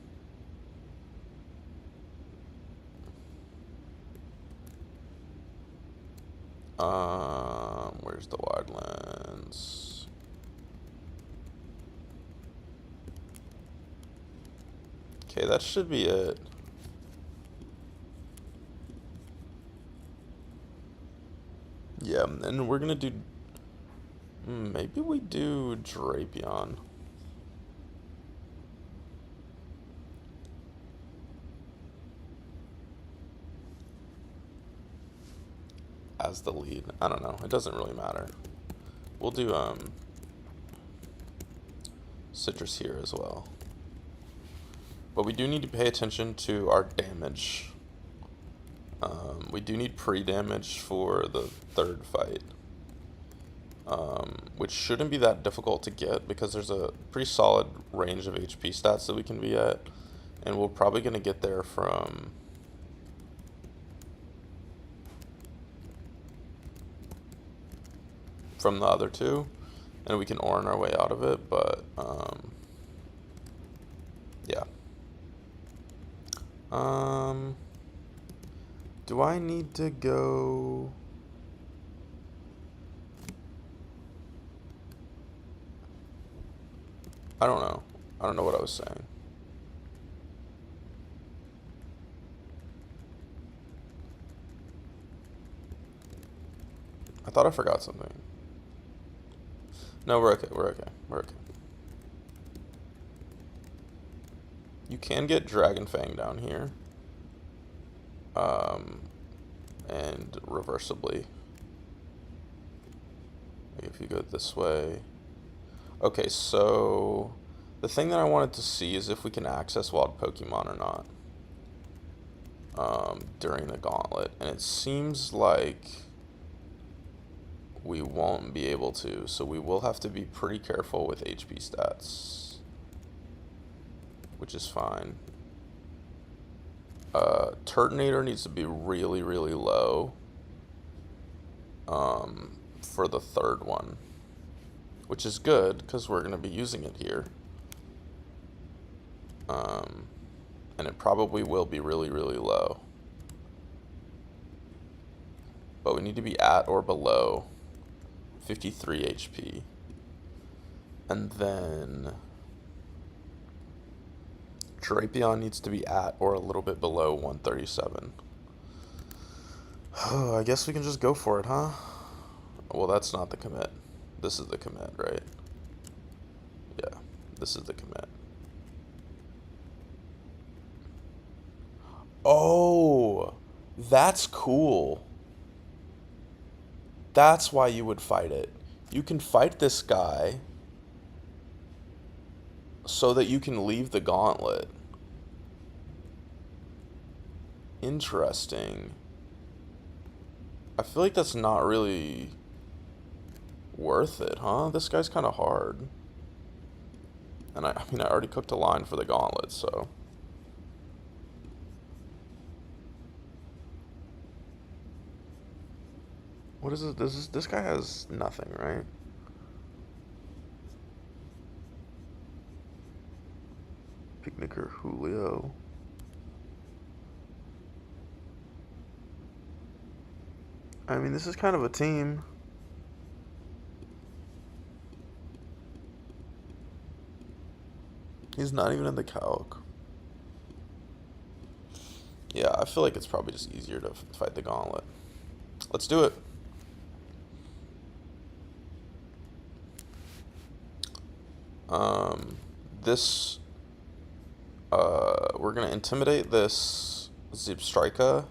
Where's the wide lens? Okay, that should be it. Yeah, and we're gonna do, maybe we do Drapion. As the lead. I don't know. It doesn't really matter. We'll do citrus here as well. But we do need to pay attention to our damage. We do need pre-damage for the third fight. Which shouldn't be that difficult to get because there's a pretty solid range of HP stats that we can be at. And we're probably going to get there from the other two, and we can Orin our way out of it, but yeah. Do I need to go? I don't know. I don't know what I was saying. I thought I forgot something. No, we're okay. We're okay. We're okay. You can get Dragon Fang down here. And reversibly. If you go this way. Okay, so the thing that I wanted to see is if we can access wild Pokemon or not during the gauntlet. And it seems like we won't be able to, so we will have to be pretty careful with HP stats, which is fine. Turtonator needs to be really, really low for the third one, which is good because we're going to be using it here. And it probably will be really, really low. But we need to be at or below 53 HP. And then Drapion needs to be at or a little bit below 137. I guess we can just go for it, huh? Well, that's not the commit. This is the commit, right? Yeah, this is the commit. Oh, that's cool. That's why you would fight it. You can fight this guy so that you can leave the gauntlet. Interesting. I feel like that's not really worth it, huh? This guy's kind of hard. And I mean, I already cooked a line for the gauntlet, so. What is it? This guy has nothing, right? Picnicker Julio. I mean, this is kind of a team. He's not even in the calc. Yeah, I feel like it's probably just easier to fight the gauntlet. Let's do it. We're gonna intimidate this Zebstrika.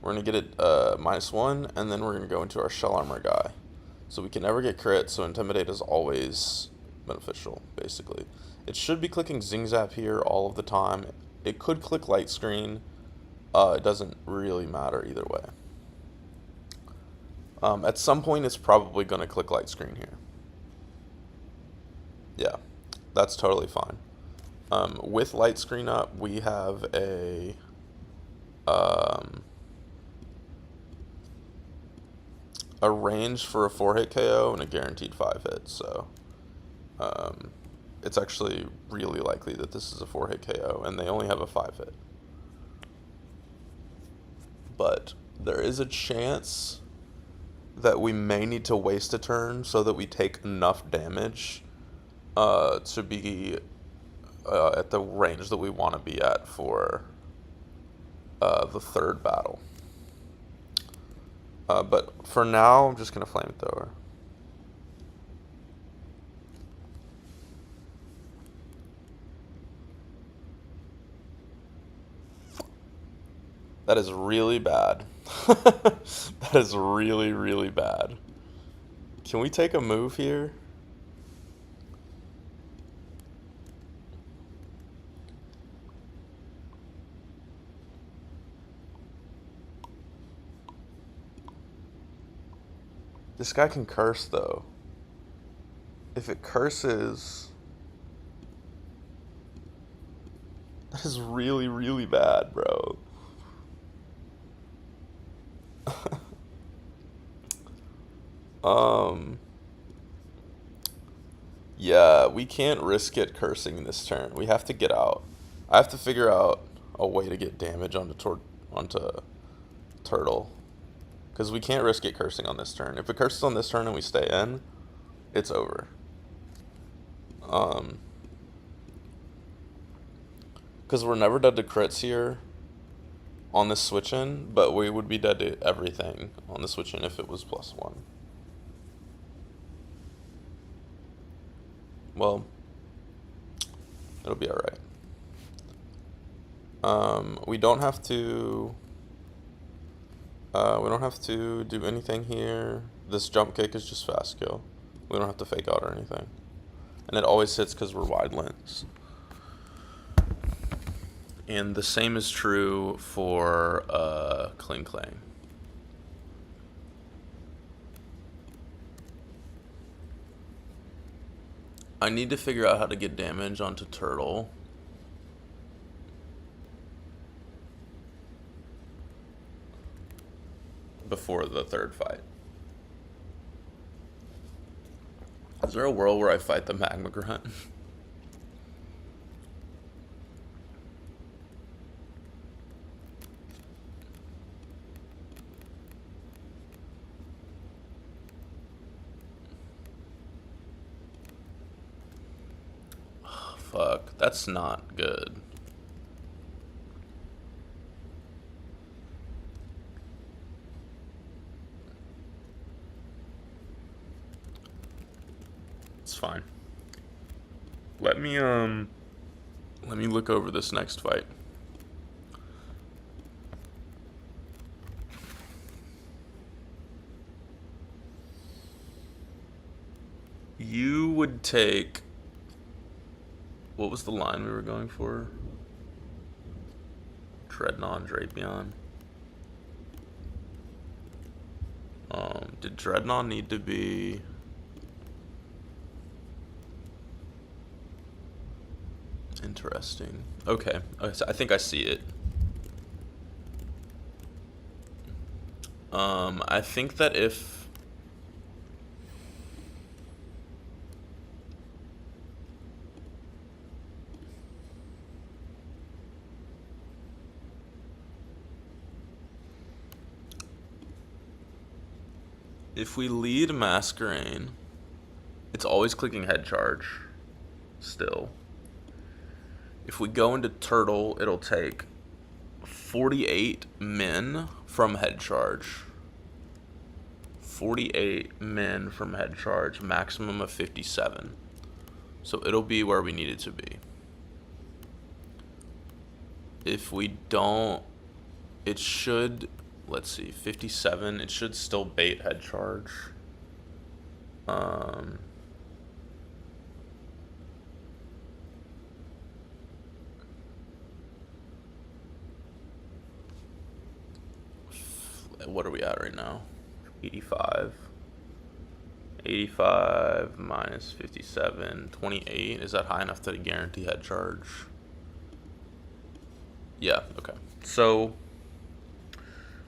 We're gonna get it -1, and then we're gonna go into our shell armor guy. So we can never get crit, so intimidate is always beneficial, basically. It should be clicking Zing Zap here all of the time. It could click Light Screen. It doesn't really matter either way. At some point, it's probably gonna click Light Screen here. Yeah, that's totally fine. With light screen up, we have a range for a 4-hit KO and a guaranteed 5-hit, so it's actually really likely that this is a 4-hit KO, and they only have a 5-hit. But there is a chance that we may need to waste a turn so that we take enough damage to be at the range that we want to be at for the third battle. But for now, I'm just going to Flamethrower. That is really bad. That is really, really bad. Can we take a move here? This guy can curse, though. If it curses... That is really, really bad, bro. Yeah, we can't risk it cursing this turn. We have to get out. I have to figure out a way to get damage onto Turtle. Because we can't risk it cursing on this turn. If it curses on this turn and we stay in, it's over. Because we're never dead to crits here on this switch in, but we would be dead to everything on the switch in if it was +1. Well, it'll be alright. We don't have to. We don't have to do anything here. This jump kick is just fast kill. We don't have to fake out or anything. And it always hits because we're wide lens. And the same is true for Kling Klang. I need to figure out how to get damage onto Turtle. Before the third fight. Is there a world where I fight the Magma Grunt? Oh, fuck, that's not good. It's fine. Let me look over this next fight. You would take, what was the line we were going for? Dreadnought and Drapion. Did Dreadnought need to be... Interesting. Okay, so I think I see it. I think that if we lead Masquerain, it's always clicking head charge still. If we go into Turtle, it'll take 48 min from head charge. 48 min from head charge, maximum of 57. So it'll be where we need it to be. If we don't, it should, let's see, 57, it should still bait head charge. What are we at right now? 85. 85 minus 57, 28. Is that high enough to guarantee head charge? Yeah, okay. So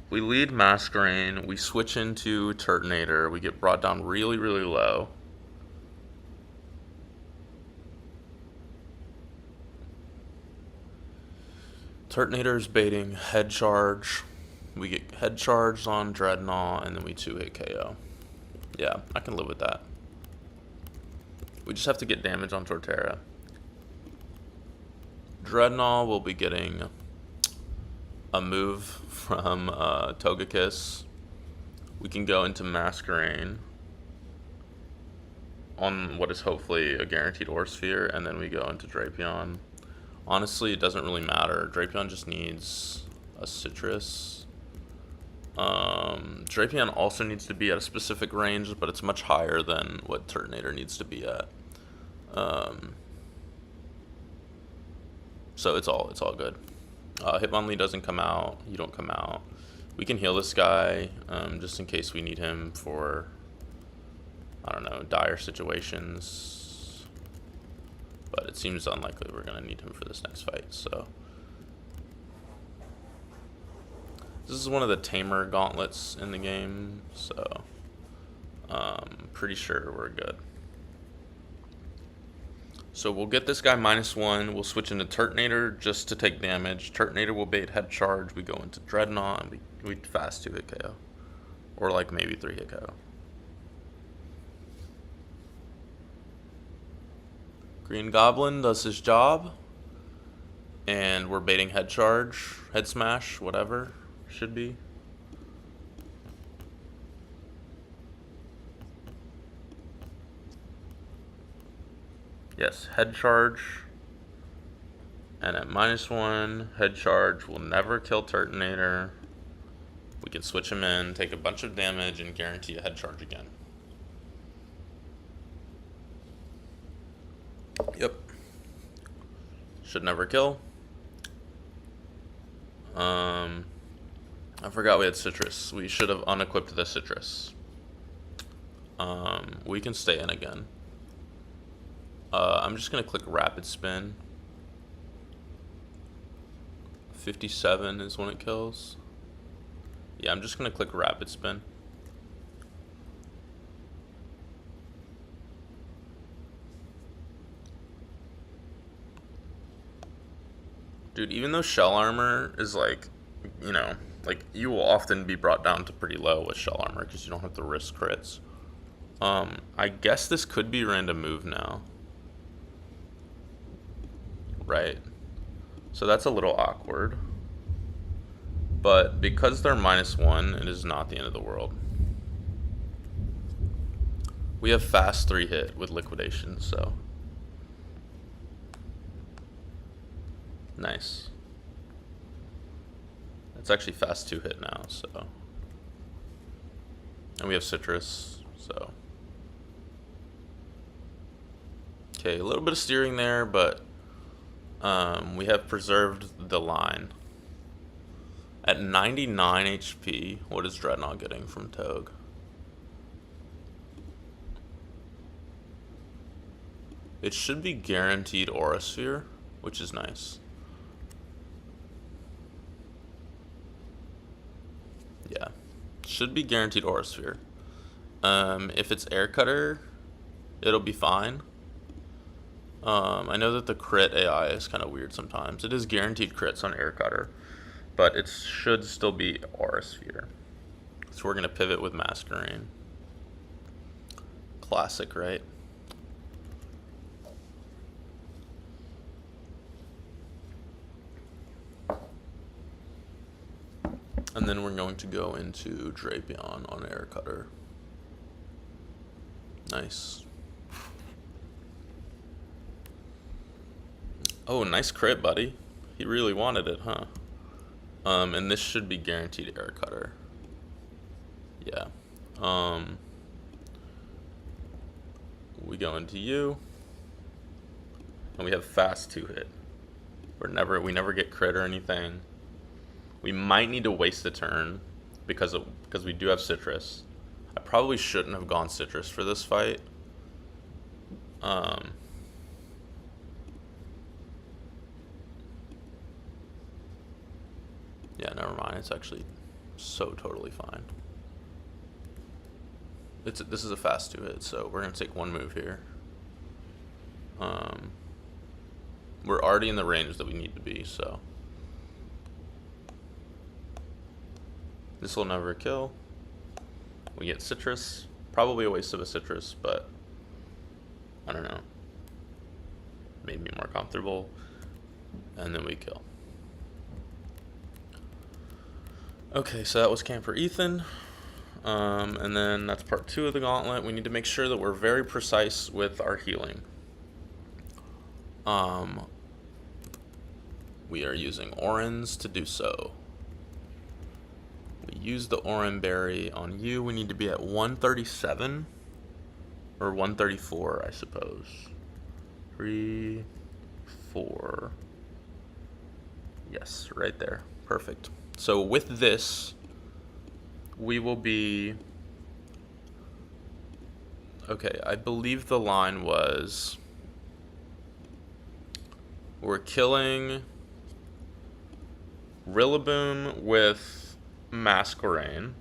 we lead Masquerain, we switch into Turtonator, we get brought down really, really low. Turtonator's baiting head charge. We get head charged on Dreadnought, and then we 2-hit KO. Yeah, I can live with that. We just have to get damage on Torterra. Dreadnought will be getting a move from Togekiss. We can go into Masquerain on what is hopefully a guaranteed Ore Sphere, and then we go into Drapion. Honestly, it doesn't really matter. Drapion just needs a Citrus. Drapion also needs to be at a specific range, but it's much higher than what Turtonator needs to be at. So it's all good. Hitmonlee doesn't come out. You don't come out. We can heal this guy just in case we need him for, I don't know, dire situations. But it seems unlikely we're going to need him for this next fight, so... This is one of the tamer gauntlets in the game, so pretty sure we're good. So we'll get this guy -1. We'll switch into Turtonator just to take damage. Turtonator will bait head charge. We go into Dreadnought, and we fast 2-hit KO. Or like maybe 3-hit KO. Green Goblin does his job. And we're baiting head charge, head smash, whatever. Should be. Yes, head charge. And at -1, head charge will never kill Turtonator. We can switch him in, take a bunch of damage, and guarantee a head charge again. Yep. Should never kill. I forgot we had citrus. We should have unequipped the citrus. We can stay in again. I'm just gonna click rapid spin. 57 is when it kills. Yeah, I'm just gonna click rapid spin. Dude, even though shell armor is like, you know, like you will often be brought down to pretty low with shell armor because you don't have to risk crits. I guess this could be random move now. Right. So that's a little awkward. But because they're -1, it is not the end of the world. We have fast 3-hit with liquidation, so. Nice. It's actually fast 2-hit now, so. And we have citrus, so. Okay, a little bit of steering there, but we have preserved the line. At 99 HP, what is Dreadnought getting from Togue? It should be guaranteed Aura Sphere, which is nice. Yeah, should be guaranteed Aura Sphere. If it's Air Cutter, it'll be fine. I know that the crit AI is kind of weird sometimes. It is guaranteed crits on Air Cutter, but it should still be Aura Sphere. So we're going to pivot with Masquerain. Classic, right? And then we're going to go into Drapion on Air Cutter. Nice. Oh, nice crit, buddy. He really wanted it, huh? And this should be guaranteed Air Cutter. Yeah. We go into you. And we have fast 2-hit. We never get crit or anything. We might need to waste the turn because we do have citrus. I probably shouldn't have gone citrus for this fight. Yeah, never mind. It's actually so totally fine. This is a fast 2-hit, so we're gonna take one move here. We're already in the range that we need to be, so this will never kill. We get citrus, probably a waste of a citrus, but I don't know. Made me more comfortable, and then we kill. Okay, so that was Camper Ethan. And then that's part 2 of the gauntlet. We need to make sure that we're very precise with our healing. We are using Orans to do so. We use the Oran Berry on you. We need to be at 137 or 134, I suppose. 3, 4. Yes, right there. Perfect. So with this, we will be... Okay, I believe the line was... We're killing Rillaboom with Masquerain.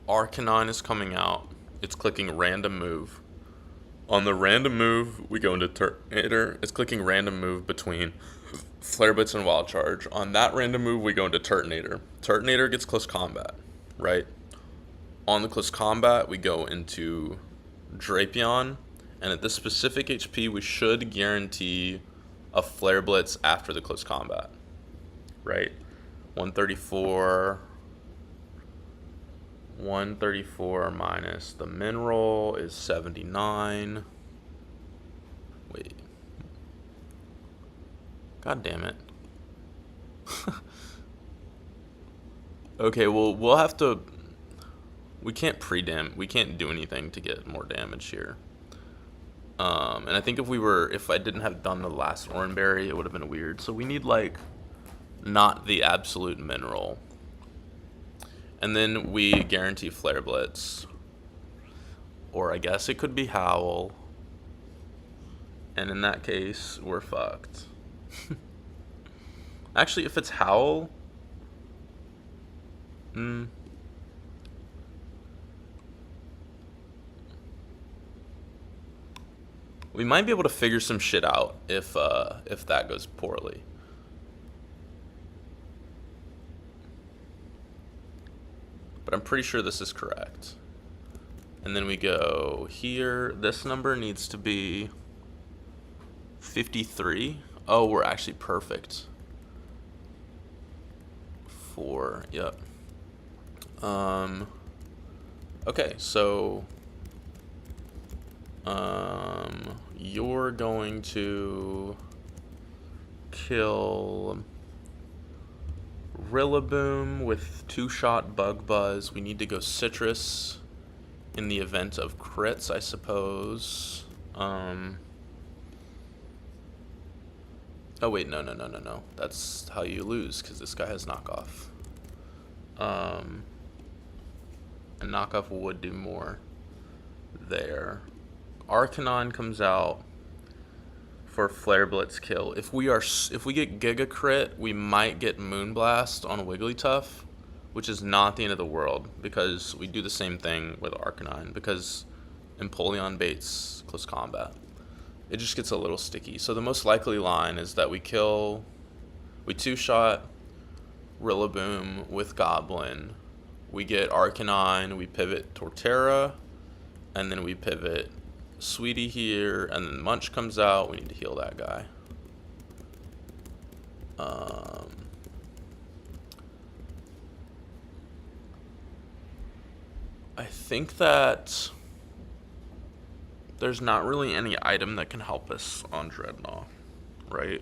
Arcanine is coming out. It's clicking random move. On the random move, we go into Turtonator. It's clicking random move between Flare Blitz and Wild Charge. On that random move, we go into Turtonator. Turtonator gets close combat, right? On the close combat, we go into Drapion. And at this specific HP, we should guarantee a Flare Blitz after the close combat, right? 134 minus the mineral is 79. Wait. God damn it. Okay, well, we'll have to... We can't we can't do anything to get more damage here. And I think if I didn't have done the last Oranberry, it would have been weird. So we need, like, not the absolute mineral. And then we guarantee Flare Blitz. Or I guess it could be Howl. And in that case, we're fucked. Actually, if it's Howl... we might be able to figure some shit out if that goes poorly. But I'm pretty sure this is correct. And then we go here. This number needs to be 53. Oh, we're actually perfect. 4, yep. Okay, so you're going to kill Rillaboom with 2-shot Bug Buzz. We need to go Citrus in the event of crits, I suppose. Oh wait, no. That's how you lose, because this guy has knockoff. And knockoff would do more there. Arcanine comes out for Flare Blitz kill. If we get Giga Crit, we might get Moonblast on Wigglytuff, which is not the end of the world, because we do the same thing with Arcanine, because Empoleon baits close combat. It just gets a little sticky. So the most likely line is that we 2-shot Rillaboom with Goblin. We get Arcanine, we pivot Torterra, and then we pivot Sweetie here, and then Munch comes out. We need to heal that guy. I think that there's not really any item that can help us on Dreadnought, right?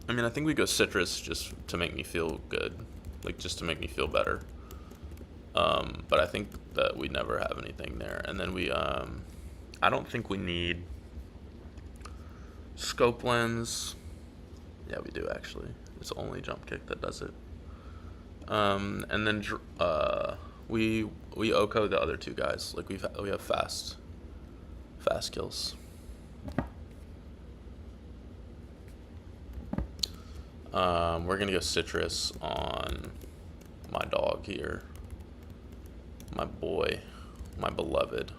I mean, I think we go Citrus just to make me feel good, like just to make me feel better. But I think that we never have anything there. And then I don't think we need Scope Lens. Yeah, we do actually. It's only Jump Kick that does it. And then we OHKO the other two guys. Like we have fast kills. We're gonna go Citrus on my dog here. My boy, my beloved.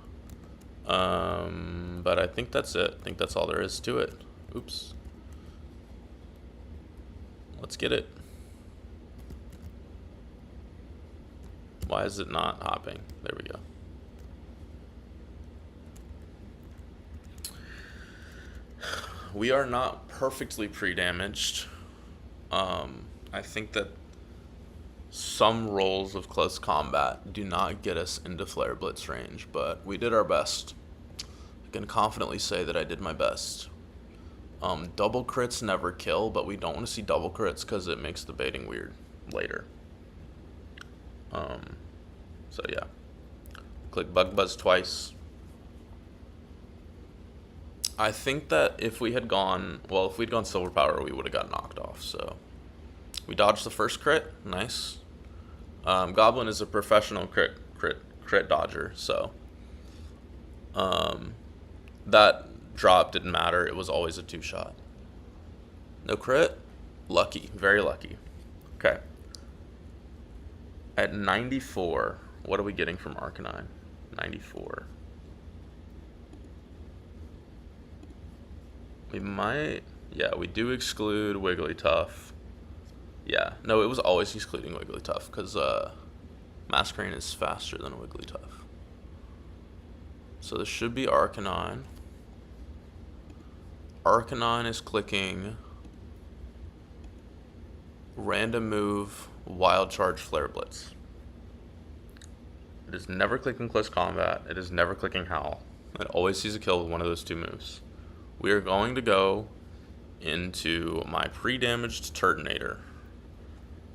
But I think that's it. I think that's all there is to it. Oops. Let's get it. Why is it not hopping? There we go. We are not perfectly pre-damaged. I think that some rolls of close combat do not get us into Flare Blitz range, but we did our best. I can confidently say that I did my best. Double crits never kill, but we don't want to see double crits because it makes the baiting weird later. So yeah. Click Bug Buzz twice. I think that if we'd gone Silver Power, we would have got knocked off, so. We dodged the first crit, nice. Goblin is a professional crit dodger, so. That drop didn't matter, it was always a 2-shot. No crit? Lucky, very lucky. Okay. At 94, what are we getting from Arcanine? 94. We might, yeah, we do exclude Wigglytuff. Yeah, no, it was always excluding Wigglytuff, because Masquerain is faster than Wigglytuff. So this should be Arcanine. Arcanine is clicking Random Move, Wild Charge, Flare Blitz. It is never clicking Close Combat. It is never clicking Howl. It always sees a kill with one of those two moves. We are going to go into my pre-damaged Turtonator,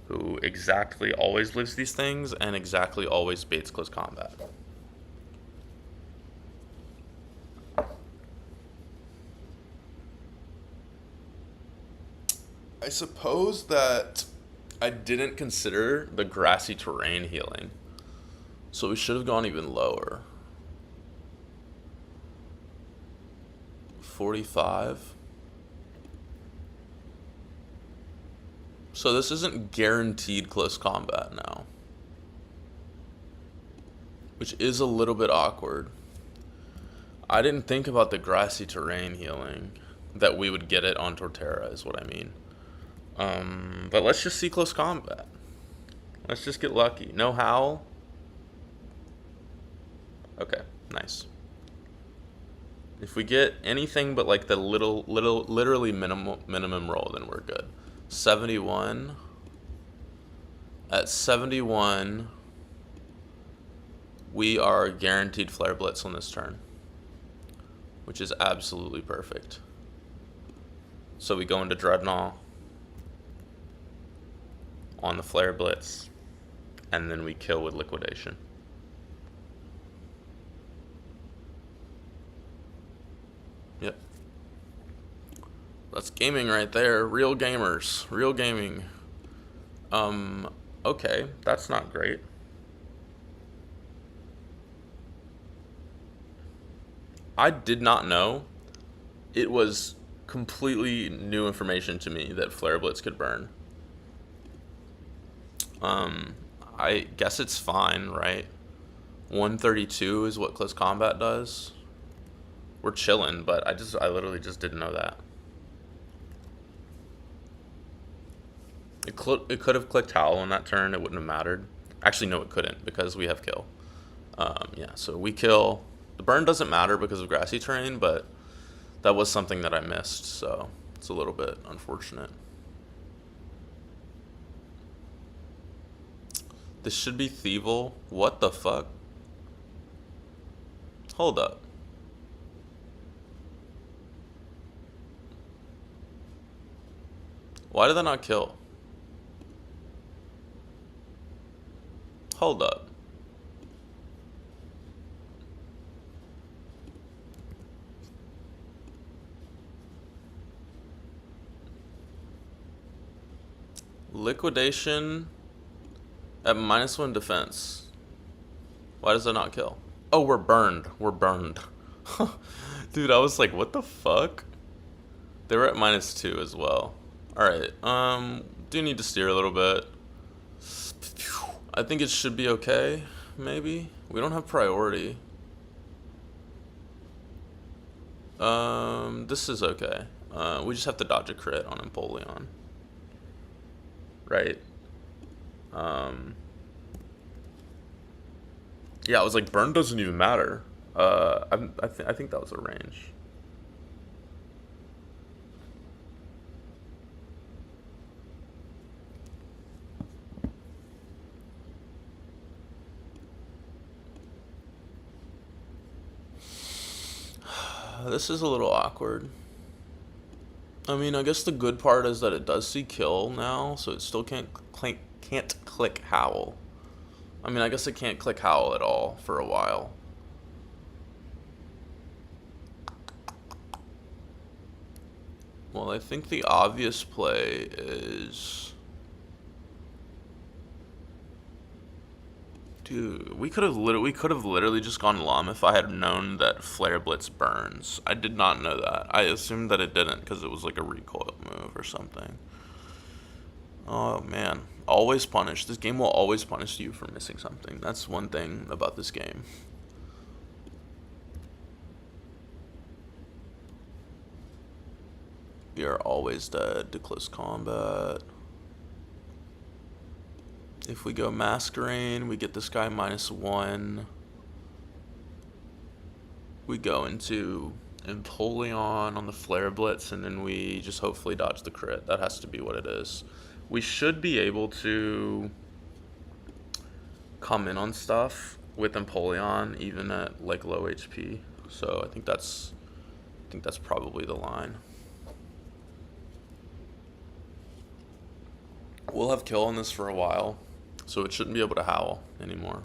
who exactly always lives these things and exactly always baits close combat. I suppose that I didn't consider the grassy terrain healing, so we should have gone even lower. 45. So this isn't guaranteed close combat now, which is a little bit awkward. I didn't think about the grassy terrain healing, that we would get it on Torterra is what I mean. But let's just see close combat. Let's just get lucky. No howl. Okay, nice. If we get anything but like the literally minimum roll, then we're good. 71. At 71, we are guaranteed Flare Blitz on this turn, which is absolutely perfect. So we go into Dreadnought on the Flare Blitz, and then we kill with Liquidation. Yep. That's gaming right there. Real gamers. Real gaming. Okay. That's not great. I did not know. It was completely new information to me that Flare Blitz could burn. I guess it's fine, right? 132 is what close combat does. We're chilling, but I literally just didn't know that. It could have clicked Howl on that turn. It wouldn't have mattered. Actually, no, it couldn't because we have kill. Yeah, so we kill. The burn doesn't matter because of grassy terrain, but that was something that I missed, so it's a little bit unfortunate. This should be Thievel. What the fuck? Hold up. Why did that not kill? Hold up. Liquidation at -1 defense. Why does that not kill? Oh, we're burned. We're burned. Dude, I was like, what the fuck? They were at -2 as well. Alright, do need to steer a little bit. I think it should be okay, maybe. We don't have priority. This is okay. We just have to dodge a crit on Empoleon. Right? Yeah, I was like, burn doesn't even matter. I think that was a range. This is a little awkward. I mean, I guess the good part is that it does see kill now, so it still can't click Howl. I mean, I guess it can't click Howl at all for a while. Well, I think the obvious play is... Dude, we could have literally just gone Lum if I had known that Flare Blitz burns. I did not know that. I assumed that it didn't because it was like a recoil move or something. Oh man, always punish. This game will always punish you for missing something. That's one thing about this game. We are always dead to close combat. If we go Masquerain, we get this guy -1. We go into Empoleon on the Flare Blitz, and then we just hopefully dodge the crit. That has to be what it is. We should be able to come in on stuff with Empoleon, even at like low HP. So I think that's probably the line. We'll have kill on this for a while, so it shouldn't be able to howl anymore.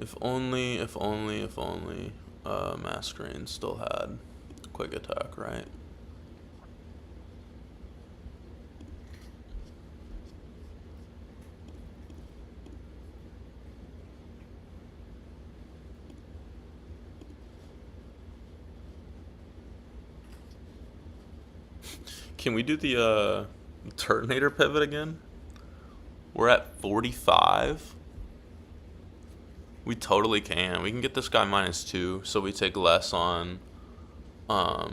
If only, if only, if only Masquerain still had quick attack, right? Can we do the Turtonator pivot again? We're at 45. We totally can. We can get this guy -2, so we take less on. I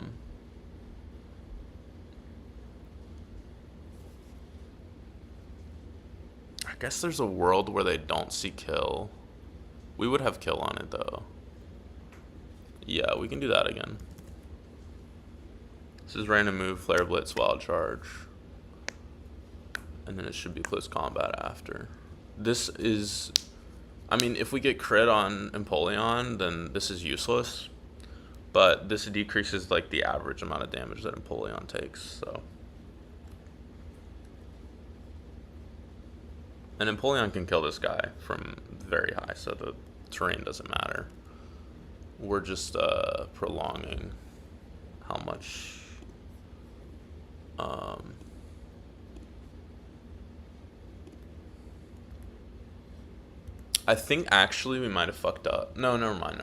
guess there's a world where they don't see kill. We would have kill on it though. Yeah, we can do that again. This is random move, flare blitz, wild charge. And then it should be close combat after. This is, I mean, if we get crit on Empoleon, then this is useless. But this decreases like the average amount of damage that Empoleon takes, so. And Empoleon can kill this guy from very high, so the terrain doesn't matter. We're just prolonging how much I think actually we might have fucked up. No, never mind.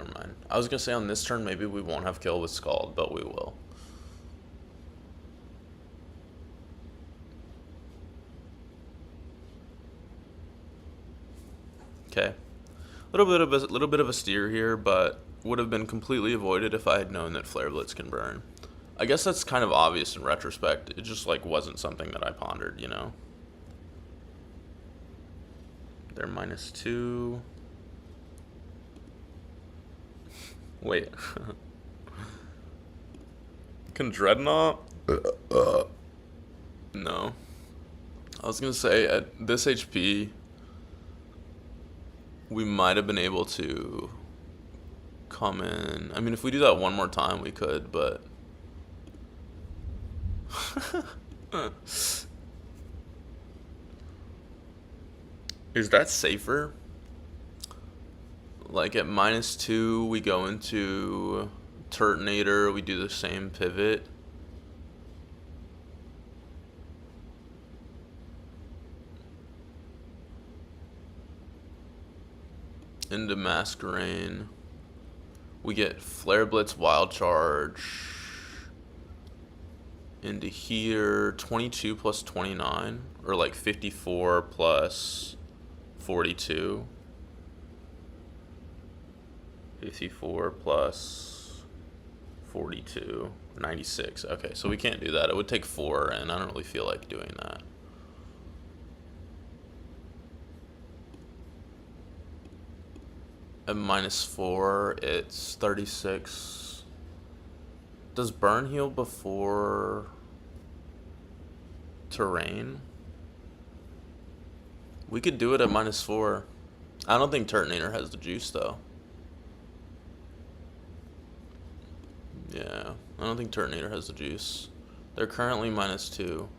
I was gonna say on this turn maybe we won't have kill with Scald, but we will. Okay. Little bit of a steer here, but would have been completely avoided if I had known that Flare Blitz can burn. I guess that's kind of obvious in retrospect. It just like wasn't something that I pondered, you know. They're -2. Wait. Can Dreadnought? No. I was gonna say at this HP we might have been able to come in. I mean, if we do that one more time, we could, but is that safer? Like at -2, we go into Turtonator, we do the same pivot. Into Masquerain. We get Flare Blitz, Wild Charge. Into here, 22 plus 29, or like 54 plus 42. 54 plus 42, 96. Okay, so we can't do that. It would take 4, and I don't really feel like doing that. At -4, it's 36. Does burn heal before terrain? We could do it at -4. I don't think Turtonator has the juice though. Yeah, I don't think Turtonator has the juice. They're currently -2.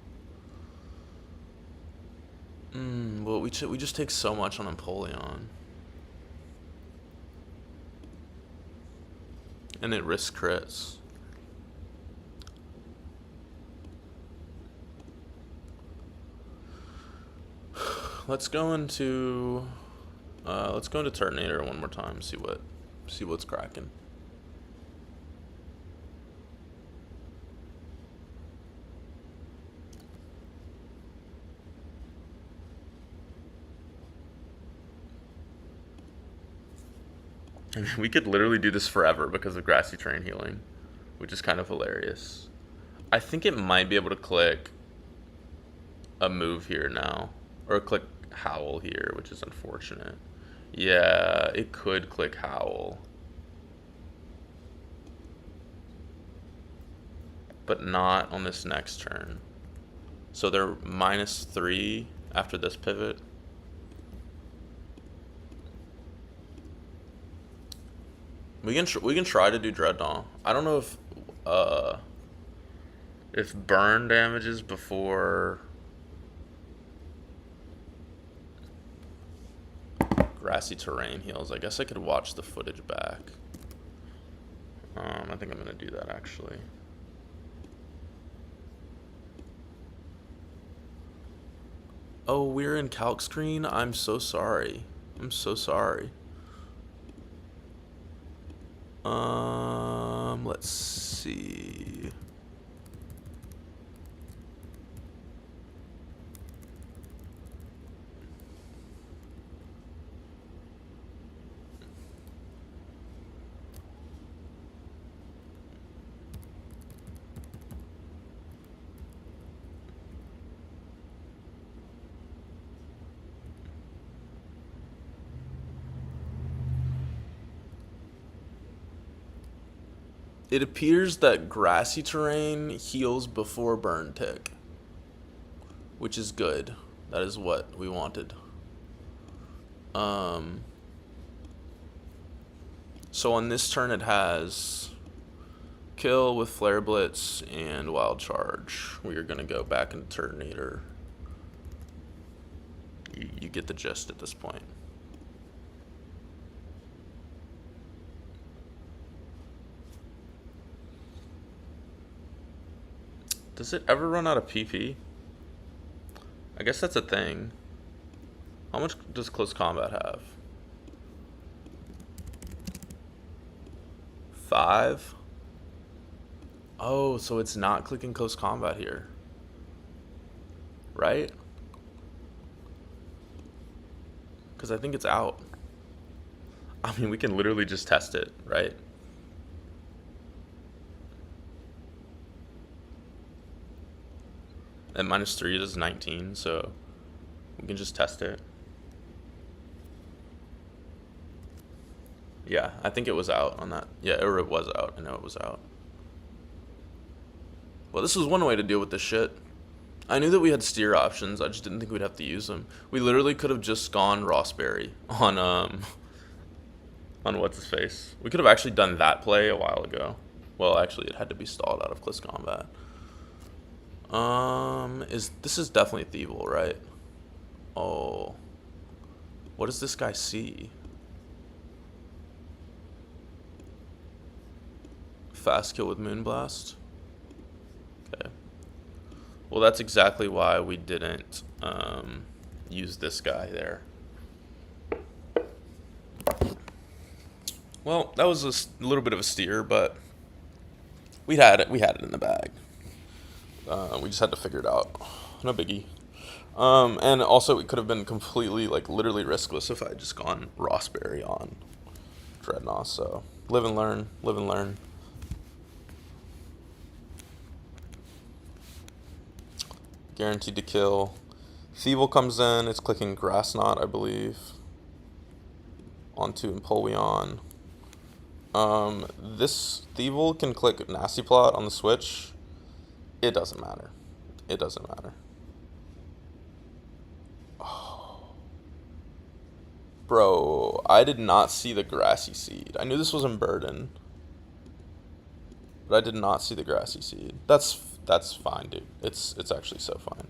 Well, we just take so much on Empoleon. And it risks crits. Let's go into Turtonator one more time. See what's cracking. I mean, we could literally do this forever because of Grassy Terrain healing, which is kind of hilarious. I think it might be able to click a move here now, or click Howl here, which is unfortunate. Yeah, it could click Howl, but not on this next turn. So they're -3 after this pivot. We can try to do Dreadnought. I don't know if burn damages before grassy terrain heals. I guess I could watch the footage back. I think I'm gonna do that actually. Oh, we're in calc screen? I'm so sorry. I'm so sorry. Let's see. It appears that grassy terrain heals before burn tick, which is good. That is what we wanted. So on this turn it has kill with flare blitz and wild charge. We are gonna go back into Turtonator. You get the gist at this point. Does it ever run out of PP? I guess that's a thing. How much does close combat have? 5? Oh, so it's not clicking close combat here. Right? Because I think it's out. I mean, we can literally just test it, right? At -3 it is 19, so we can just test it. Yeah, I think it was out on that. Yeah, or it was out. I know it was out. Well, this was one way to deal with this shit. I knew that we had steer options. I just didn't think we'd have to use them. We literally could have just gone Rossberry on what's his face. We could have actually done that play a while ago. Well, actually, it had to be stalled out of close combat. This is definitely Thievel, right? Oh. What does this guy see? Fast kill with Moonblast. Okay. Well, that's exactly why we didn't use this guy there. Well, that was a little bit of a steer, but we had it in the bag. We just had to figure it out. No biggie. And also, it could have been completely, like, literally riskless if I had just gone Rossberry on Dreadnought. So, live and learn, live and learn. Guaranteed to kill. Thievel comes in. It's clicking Grass Knot, I believe. Onto Empoleon. This Thievel can click Nasty Plot on the switch. It doesn't matter. It doesn't matter. Oh. Bro, I did not see the Grassy Seed. I knew this was in Burden, but I did not see the Grassy Seed. That's fine, dude. It's actually so fine.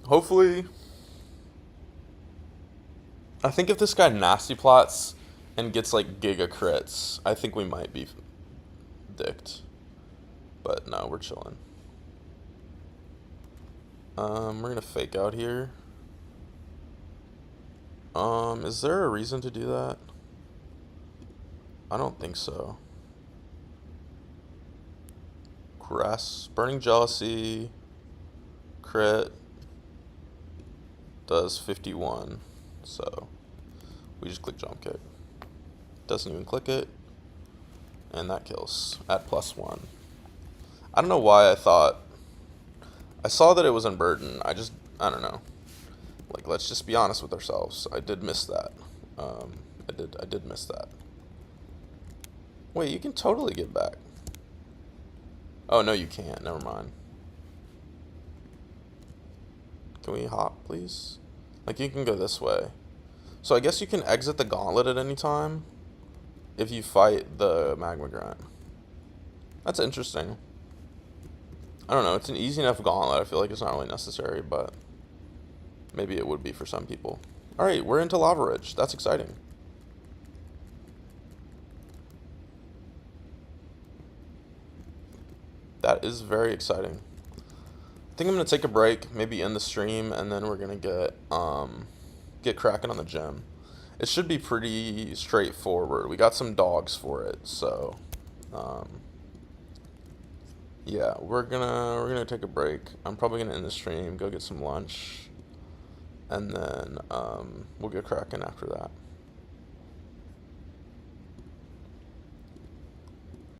Hopefully, I think if this guy nasty plots and gets like giga crits, I think we might be dicked. But no, we're chilling. We're gonna fake out here. Is there a reason to do that? I don't think so. Burning Jealousy, crit, does 51, so we just click jump kick. Doesn't even click it, and that kills at +1. I don't know why I saw that it was in Burden. I don't know. Like, let's just be honest with ourselves. I did miss that. I did miss that. Wait, you can totally get back. Oh, no, you can't. Never mind. Can we hop, please? Like, you can go this way. So I guess you can exit the gauntlet at any time if you fight the magma grunt. That's interesting. I don't know. It's an easy enough gauntlet. I feel like it's not really necessary, but maybe it would be for some people. All right, we're into Lava Ridge. That's exciting. That is very exciting. I think I'm gonna take a break, maybe end the stream, and then we're gonna get cracking on the gym. It should be pretty straightforward. We got some dogs for it, so um, yeah, we're gonna take a break. I'm probably gonna end the stream, go get some lunch, and then we'll get cracking after that.